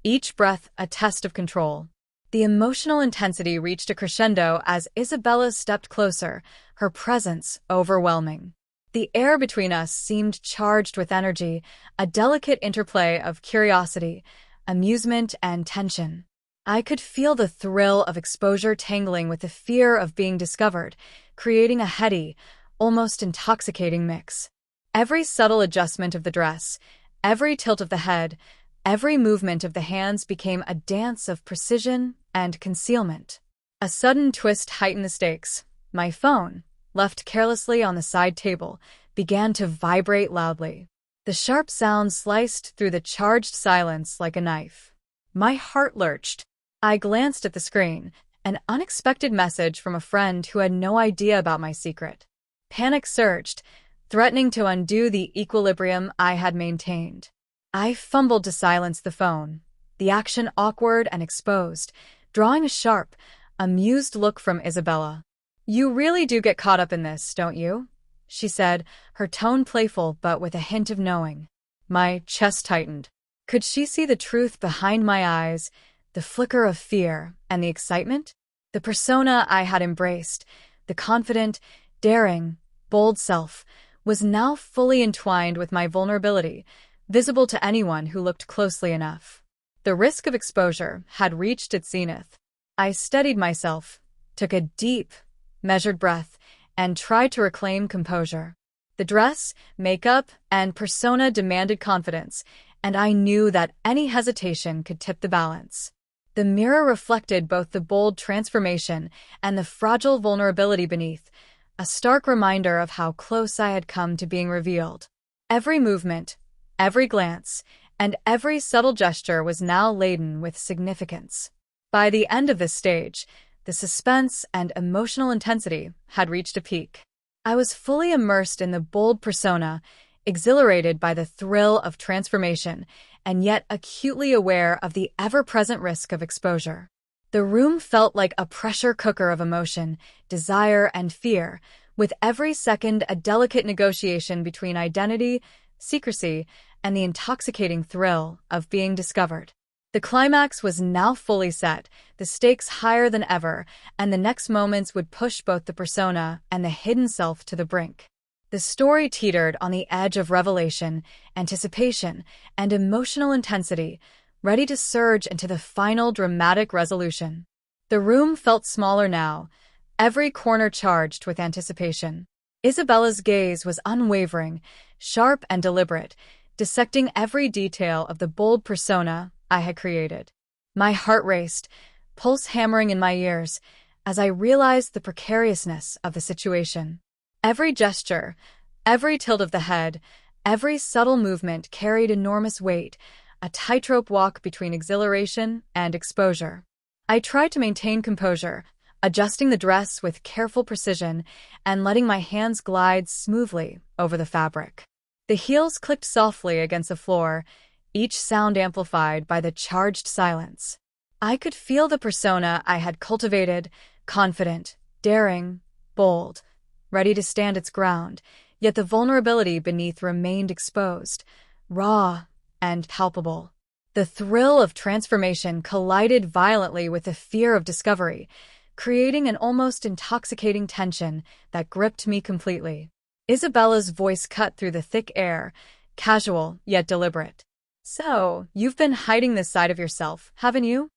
each breath a test of control. The emotional intensity reached a crescendo as Isabella stepped closer, her presence overwhelming. The air between us seemed charged with energy, a delicate interplay of curiosity, amusement, and tension. I could feel the thrill of exposure tangling with the fear of being discovered, creating a heady, almost intoxicating mix. Every subtle adjustment of the dress, every tilt of the head, every movement of the hands became a dance of precision and concealment. A sudden twist heightened the stakes. My phone, left carelessly on the side table, began to vibrate loudly. The sharp sound sliced through the charged silence like a knife. My heart lurched. I glanced at the screen, an unexpected message from a friend who had no idea about my secret. Panic surged, threatening to undo the equilibrium I had maintained. I fumbled to silence the phone, the action awkward and exposed, drawing a sharp, amused look from Isabella. "You really do get caught up in this, don't you?" she said, her tone playful but with a hint of knowing. My chest tightened. Could she see the truth behind my eyes, the flicker of fear and the excitement? The persona I had embraced, the confident, daring, bold self, was now fully entwined with my vulnerability, visible to anyone who looked closely enough. The risk of exposure had reached its zenith. I steadied myself, took a deep, measured breath, and tried to reclaim composure. The dress, makeup, and persona demanded confidence, and I knew that any hesitation could tip the balance. The mirror reflected both the bold transformation and the fragile vulnerability beneath, a stark reminder of how close I had come to being revealed. Every movement, every glance, and every subtle gesture was now laden with significance. By the end of this stage, the suspense and emotional intensity had reached a peak. I was fully immersed in the bold persona, exhilarated by the thrill of transformation, and yet acutely aware of the ever-present risk of exposure. The room felt like a pressure cooker of emotion, desire, and fear, with every second a delicate negotiation between identity, secrecy, and the intoxicating thrill of being discovered. The climax was now fully set, the stakes higher than ever, and the next moments would push both the persona and the hidden self to the brink. The story teetered on the edge of revelation, anticipation, and emotional intensity, ready to surge into the final dramatic resolution. The room felt smaller now, every corner charged with anticipation. Isabella's gaze was unwavering, sharp and deliberate, dissecting every detail of the bold persona I had created. My heart raced, pulse hammering in my ears, as I realized the precariousness of the situation. Every gesture, every tilt of the head, every subtle movement carried enormous weight, a tightrope walk between exhilaration and exposure. I tried to maintain composure, adjusting the dress with careful precision and letting my hands glide smoothly over the fabric. The heels clicked softly against the floor, each sound amplified by the charged silence. I could feel the persona I had cultivated, confident, daring, bold, ready to stand its ground, yet the vulnerability beneath remained exposed, raw and palpable. The thrill of transformation collided violently with the fear of discovery, creating an almost intoxicating tension that gripped me completely. Isabella's voice cut through the thick air, casual yet deliberate. "So, you've been hiding this side of yourself, haven't you?"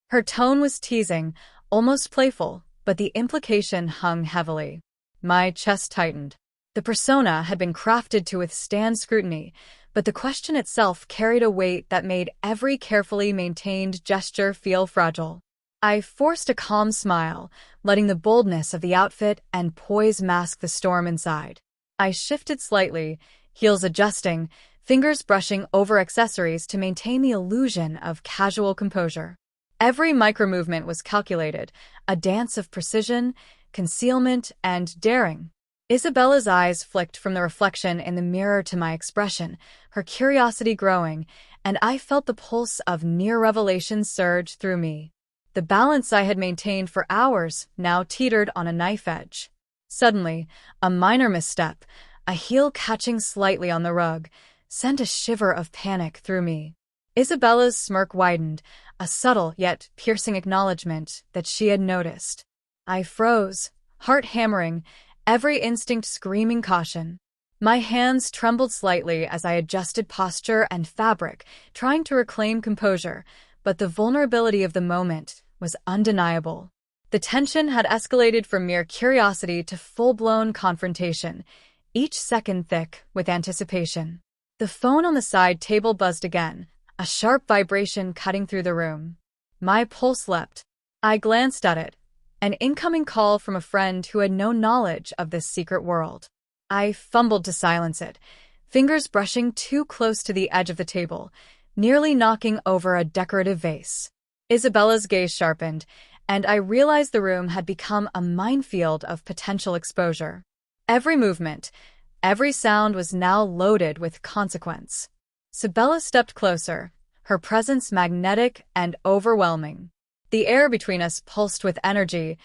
Her tone was teasing, almost playful, but the implication hung heavily. My chest tightened. The persona had been crafted to withstand scrutiny, but the question itself carried a weight that made every carefully maintained gesture feel fragile. I forced a calm smile, letting the boldness of the outfit and poise mask the storm inside. I shifted slightly, heels adjusting, fingers brushing over accessories to maintain the illusion of casual composure. Every micromovement was calculated, a dance of precision, concealment, and daring. Isabella's eyes flicked from the reflection in the mirror to my expression, her curiosity growing, and I felt the pulse of near revelation surge through me. The balance I had maintained for hours now teetered on a knife edge. Suddenly, a minor misstep, a heel catching slightly on the rug, sent a shiver of panic through me. Isabella's smirk widened, a subtle yet piercing acknowledgement that she had noticed. I froze, heart hammering, every instinct screaming caution. My hands trembled slightly as I adjusted posture and fabric, trying to reclaim composure, but the vulnerability of the moment was undeniable. The tension had escalated from mere curiosity to full-blown confrontation, each second thick with anticipation. The phone on the side table buzzed again, a sharp vibration cutting through the room. My pulse leapt. I glanced at it, an incoming call from a friend who had no knowledge of this secret world. I fumbled to silence it, fingers brushing too close to the edge of the table, nearly knocking over a decorative vase. Isabella's gaze sharpened, and I realized the room had become a minefield of potential exposure. Every movement, every sound was now loaded with consequence. Isabella stepped closer, her presence magnetic and overwhelming. The air between us pulsed with energy,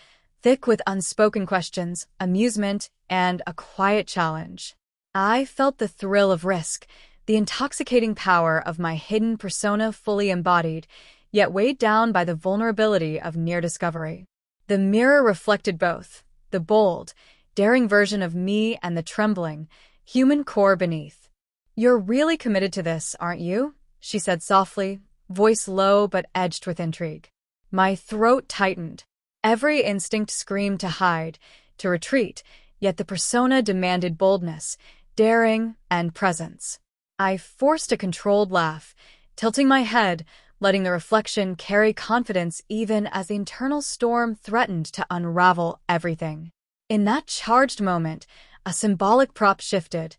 thick with unspoken questions, amusement, and a quiet challenge. I felt the thrill of risk, the intoxicating power of my hidden persona fully embodied, yet weighed down by the vulnerability of near discovery. The mirror reflected both, the bold, daring version of me and the trembling, human core beneath. "You're really committed to this, aren't you?" she said softly, voice low but edged with intrigue. My throat tightened. Every instinct screamed to hide, to retreat, yet the persona demanded boldness, daring, and presence. I forced a controlled laugh, tilting my head, letting the reflection carry confidence even as the internal storm threatened to unravel everything. In that charged moment, a symbolic prop shifted.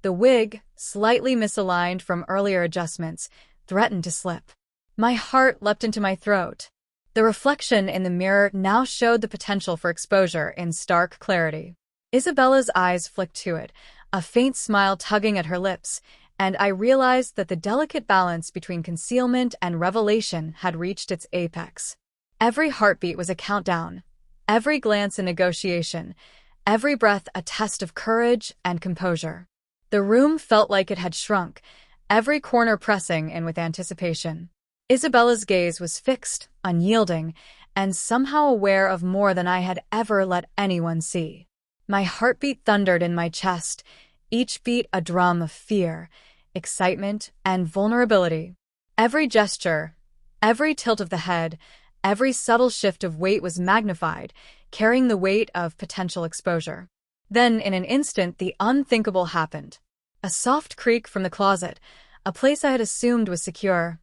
The wig, slightly misaligned from earlier adjustments, threatened to slip. My heart leapt into my throat. The reflection in the mirror now showed the potential for exposure in stark clarity. Isabella's eyes flicked to it, a faint smile tugging at her lips, and I realized that the delicate balance between concealment and revelation had reached its apex. Every heartbeat was a countdown, every glance a negotiation, every breath a test of courage and composure. The room felt like it had shrunk, every corner pressing in with anticipation. Isabella's gaze was fixed, unyielding, and somehow aware of more than I had ever let anyone see. My heartbeat thundered in my chest, each beat a drum of fear, excitement, and vulnerability. Every gesture, every tilt of the head, every subtle shift of weight was magnified, carrying the weight of potential exposure. Then, in an instant, the unthinkable happened. A soft creak from the closet, a place I had assumed was secure,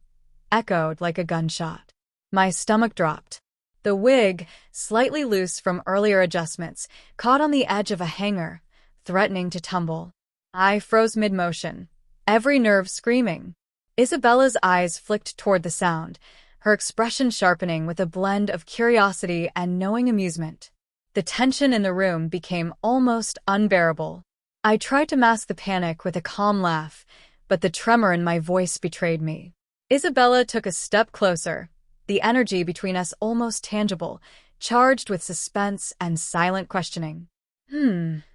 echoed like a gunshot. My stomach dropped. The wig, slightly loose from earlier adjustments, caught on the edge of a hanger, threatening to tumble. I froze mid-motion, every nerve screaming. Isabella's eyes flicked toward the sound, her expression sharpening with a blend of curiosity and knowing amusement. The tension in the room became almost unbearable. I tried to mask the panic with a calm laugh, but the tremor in my voice betrayed me. Isabella took a step closer, the energy between us almost tangible, charged with suspense and silent questioning.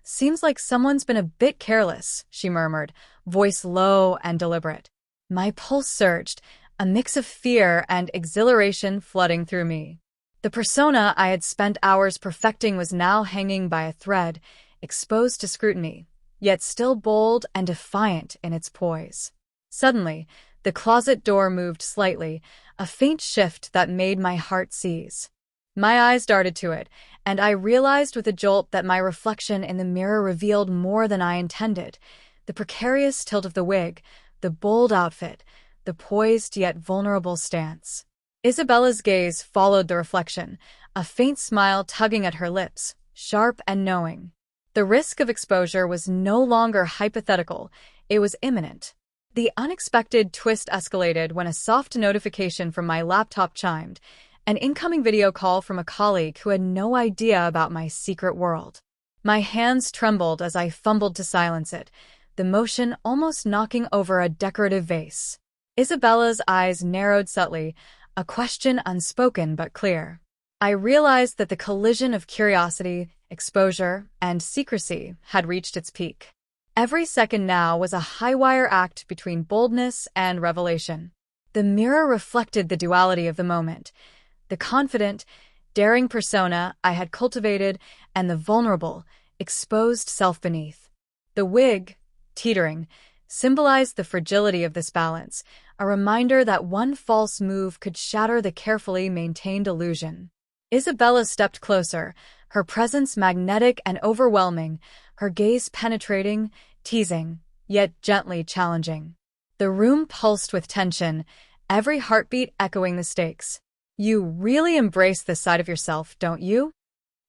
Seems like someone's been a bit careless, she murmured, voice low and deliberate. My pulse surged, a mix of fear and exhilaration flooding through me. The persona I had spent hours perfecting was now hanging by a thread, exposed to scrutiny, yet still bold and defiant in its poise. Suddenly, the closet door moved slightly, a faint shift that made my heart seize. My eyes darted to it, and I realized with a jolt that my reflection in the mirror revealed more than I intended. The precarious tilt of the wig, the bold outfit, the poised yet vulnerable stance. Isabella's gaze followed the reflection, a faint smile tugging at her lips, sharp and knowing. The risk of exposure was no longer hypothetical, it was imminent. The unexpected twist escalated when a soft notification from my laptop chimed, an incoming video call from a colleague who had no idea about my secret world. My hands trembled as I fumbled to silence it, the motion almost knocking over a decorative vase. Isabella's eyes narrowed subtly, a question unspoken but clear. I realized that the collision of curiosity, exposure, and secrecy had reached its peak. Every second now was a high-wire act between boldness and revelation. The mirror reflected the duality of the moment, the confident, daring persona I had cultivated and the vulnerable, exposed self beneath. The wig, teetering, symbolized the fragility of this balance, a reminder that one false move could shatter the carefully maintained illusion. Isabella stepped closer, her presence magnetic and overwhelming, her gaze penetrating, teasing, yet gently challenging. The room pulsed with tension, every heartbeat echoing the stakes. You really embrace this side of yourself, don't you?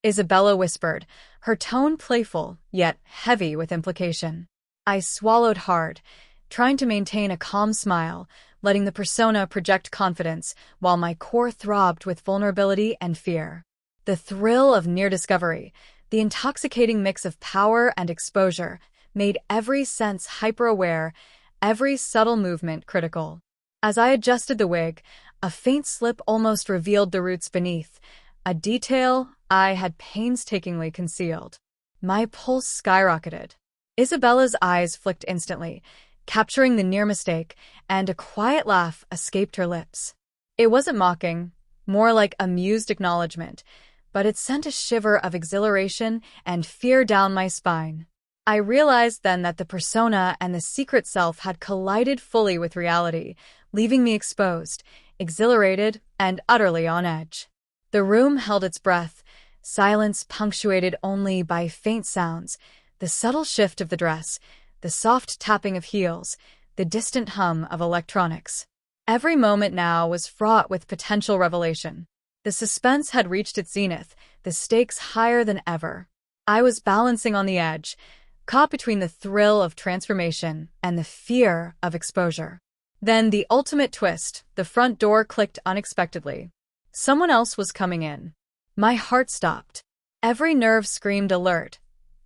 Isabella whispered, her tone playful, yet heavy with implication. I swallowed hard, trying to maintain a calm smile, letting the persona project confidence while my core throbbed with vulnerability and fear. The thrill of near discovery, the intoxicating mix of power and exposure, made every sense hyper-aware, every subtle movement critical. As I adjusted the wig, a faint slip almost revealed the roots beneath, a detail I had painstakingly concealed. My pulse skyrocketed. Isabella's eyes flicked instantly, capturing the near mistake, and a quiet laugh escaped her lips. It wasn't mocking, more like amused acknowledgement, but it sent a shiver of exhilaration and fear down my spine. I realized then that the persona and the secret self had collided fully with reality, leaving me exposed, exhilarated, and utterly on edge. The room held its breath, silence punctuated only by faint sounds, the subtle shift of the dress, the soft tapping of heels, the distant hum of electronics. Every moment now was fraught with potential revelation. The suspense had reached its zenith, the stakes higher than ever. I was balancing on the edge, caught between the thrill of transformation and the fear of exposure. Then the ultimate twist, the front door clicked unexpectedly. Someone else was coming in. My heart stopped. Every nerve screamed alert,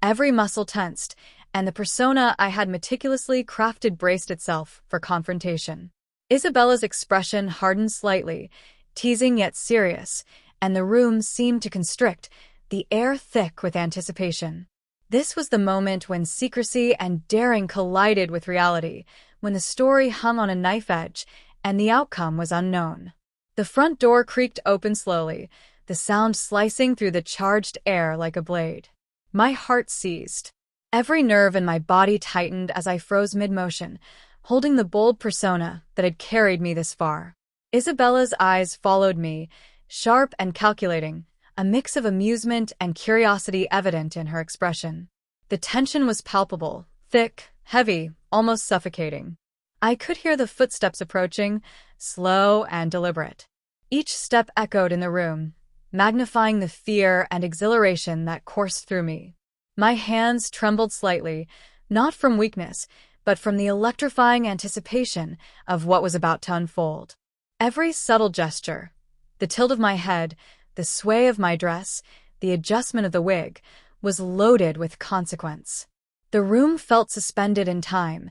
every muscle tensed, and the persona I had meticulously crafted braced itself for confrontation. Isabella's expression hardened slightly, teasing yet serious, and the room seemed to constrict, the air thick with anticipation. This was the moment when secrecy and daring collided with reality, when the story hung on a knife edge, and the outcome was unknown. The front door creaked open slowly, the sound slicing through the charged air like a blade. My heart seized. Every nerve in my body tightened as I froze mid-motion, holding the bold persona that had carried me this far. Isabella's eyes followed me, sharp and calculating, a mix of amusement and curiosity evident in her expression. The tension was palpable, thick, heavy, almost suffocating. I could hear the footsteps approaching, slow and deliberate. Each step echoed in the room, magnifying the fear and exhilaration that coursed through me. My hands trembled slightly, not from weakness, but from the electrifying anticipation of what was about to unfold. Every subtle gesture, the tilt of my head, the sway of my dress, the adjustment of the wig, was loaded with consequence. The room felt suspended in time,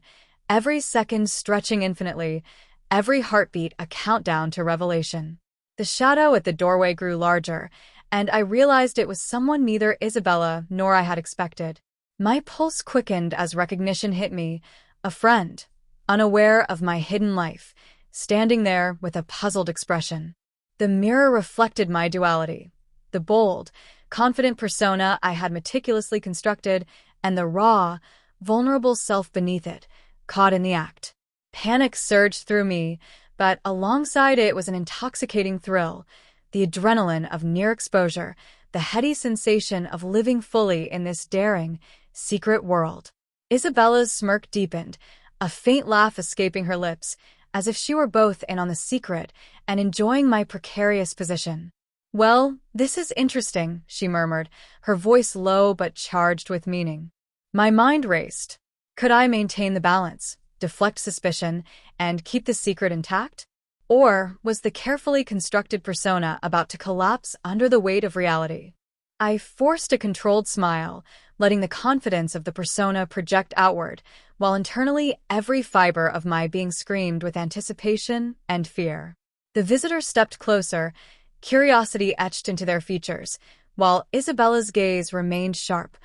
every second stretching infinitely, every heartbeat a countdown to revelation. The shadow at the doorway grew larger, and I realized it was someone neither Isabella nor I had expected. My pulse quickened as recognition hit me, a friend, unaware of my hidden life, standing there with a puzzled expression. The mirror reflected my duality, the bold, confident persona I had meticulously constructed, and the raw, vulnerable self beneath it, caught in the act. Panic surged through me, but alongside it was an intoxicating thrill, the adrenaline of near exposure, the heady sensation of living fully in this daring, secret world. Isabella's smirk deepened, a faint laugh escaping her lips, as if she were both in on the secret and enjoying my precarious position. "Well, this is interesting," she murmured, her voice low but charged with meaning. My mind raced. Could I maintain the balance, deflect suspicion, and keep the secret intact? Or was the carefully constructed persona about to collapse under the weight of reality? I forced a controlled smile, letting the confidence of the persona project outward, while internally every fiber of my being screamed with anticipation and fear. The visitor stepped closer, curiosity etched into their features, while Isabella's gaze remained sharp,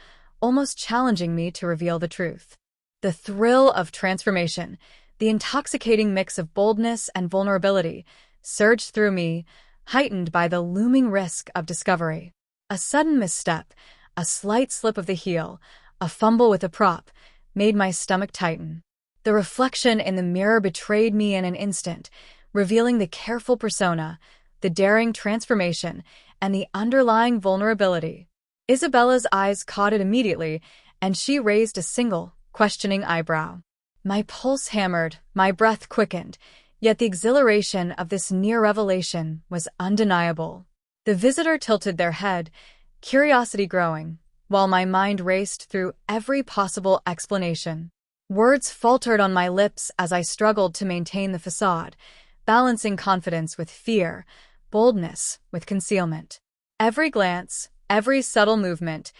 almost challenging me to reveal the truth. The thrill of transformation, the intoxicating mix of boldness and vulnerability, surged through me, heightened by the looming risk of discovery. A sudden misstep, a slight slip of the heel, a fumble with a prop, made my stomach tighten. The reflection in the mirror betrayed me in an instant, revealing the careful persona, the daring transformation, and the underlying vulnerability. Isabella's eyes caught it immediately, and she raised a single, questioning eyebrow. My pulse hammered, my breath quickened, yet the exhilaration of this near revelation was undeniable. The visitor tilted their head, curiosity growing, while my mind raced through every possible explanation. Words faltered on my lips as I struggled to maintain the facade, balancing confidence with fear, boldness with concealment. Every glance, every subtle movement,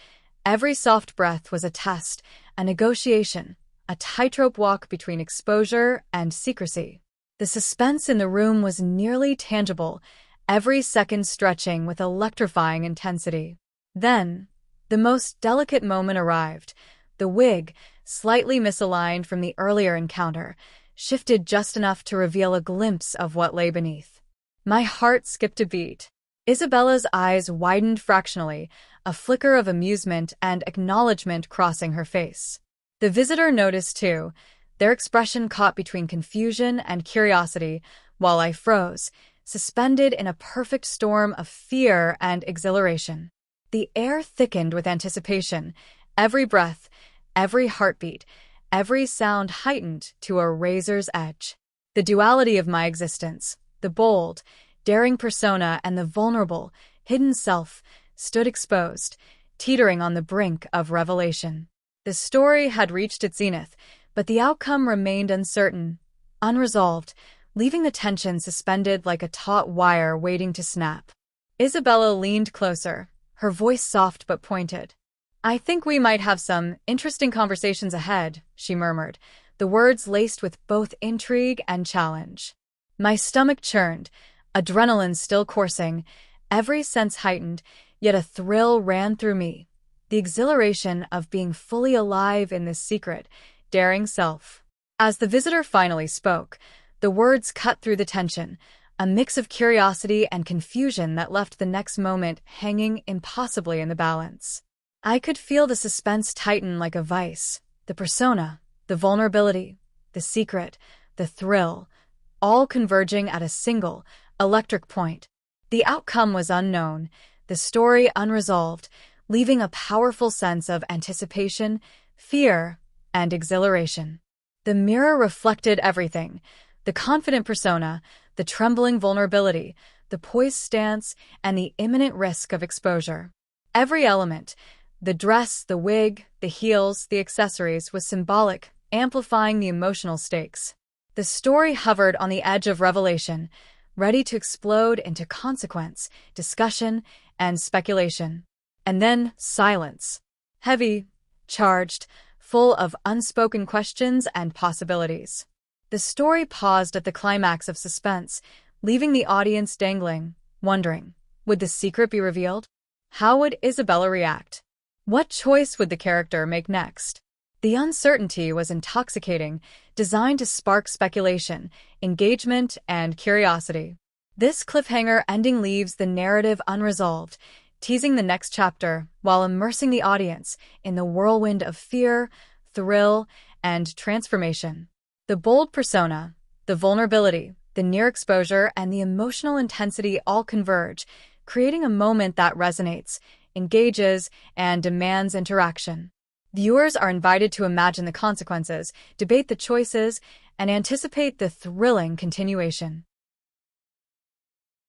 every soft breath was a test, a negotiation, a tightrope walk between exposure and secrecy. The suspense in the room was nearly tangible, every second stretching with electrifying intensity. Then, the most delicate moment arrived. The wig, slightly misaligned from the earlier encounter, shifted just enough to reveal a glimpse of what lay beneath. My heart skipped a beat. Isabella's eyes widened fractionally, a flicker of amusement and acknowledgement crossing her face. The visitor noticed too, their expression caught between confusion and curiosity, while I froze, suspended in a perfect storm of fear and exhilaration. The air thickened with anticipation, every breath, every heartbeat, every sound heightened to a razor's edge. The duality of my existence, the bold, daring persona and the vulnerable, hidden self, stood exposed, teetering on the brink of revelation. The story had reached its zenith, but the outcome remained uncertain, unresolved, leaving the tension suspended like a taut wire waiting to snap. Isabella leaned closer, her voice soft but pointed. "I think we might have some interesting conversations ahead," she murmured, the words laced with both intrigue and challenge. My stomach churned, adrenaline still coursing, every sense heightened, yet a thrill ran through me. The exhilaration of being fully alive in this secret, daring self. As the visitor finally spoke, the words cut through the tension, a mix of curiosity and confusion that left the next moment hanging impossibly in the balance. I could feel the suspense tighten like a vice, the persona, the vulnerability, the secret, the thrill, all converging at a single, electric point. The outcome was unknown, the story unresolved, leaving a powerful sense of anticipation, fear, and exhilaration. The mirror reflected everything, the confident persona, the trembling vulnerability, the poised stance, and the imminent risk of exposure. Every element, the dress, the wig, the heels, the accessories, was symbolic, amplifying the emotional stakes. The story hovered on the edge of revelation, ready to explode into consequence, discussion, and speculation. And then silence. Heavy, charged, full of unspoken questions and possibilities. The story paused at the climax of suspense, leaving the audience dangling, wondering, would the secret be revealed? How would Isabella react? What choice would the character make next? The uncertainty was intoxicating, designed to spark speculation, engagement, and curiosity. This cliffhanger ending leaves the narrative unresolved, teasing the next chapter while immersing the audience in the whirlwind of fear, thrill, and transformation. The bold persona, the vulnerability, the near exposure, and the emotional intensity all converge, creating a moment that resonates, engages, and demands interaction. Viewers are invited to imagine the consequences, debate the choices, and anticipate the thrilling continuation.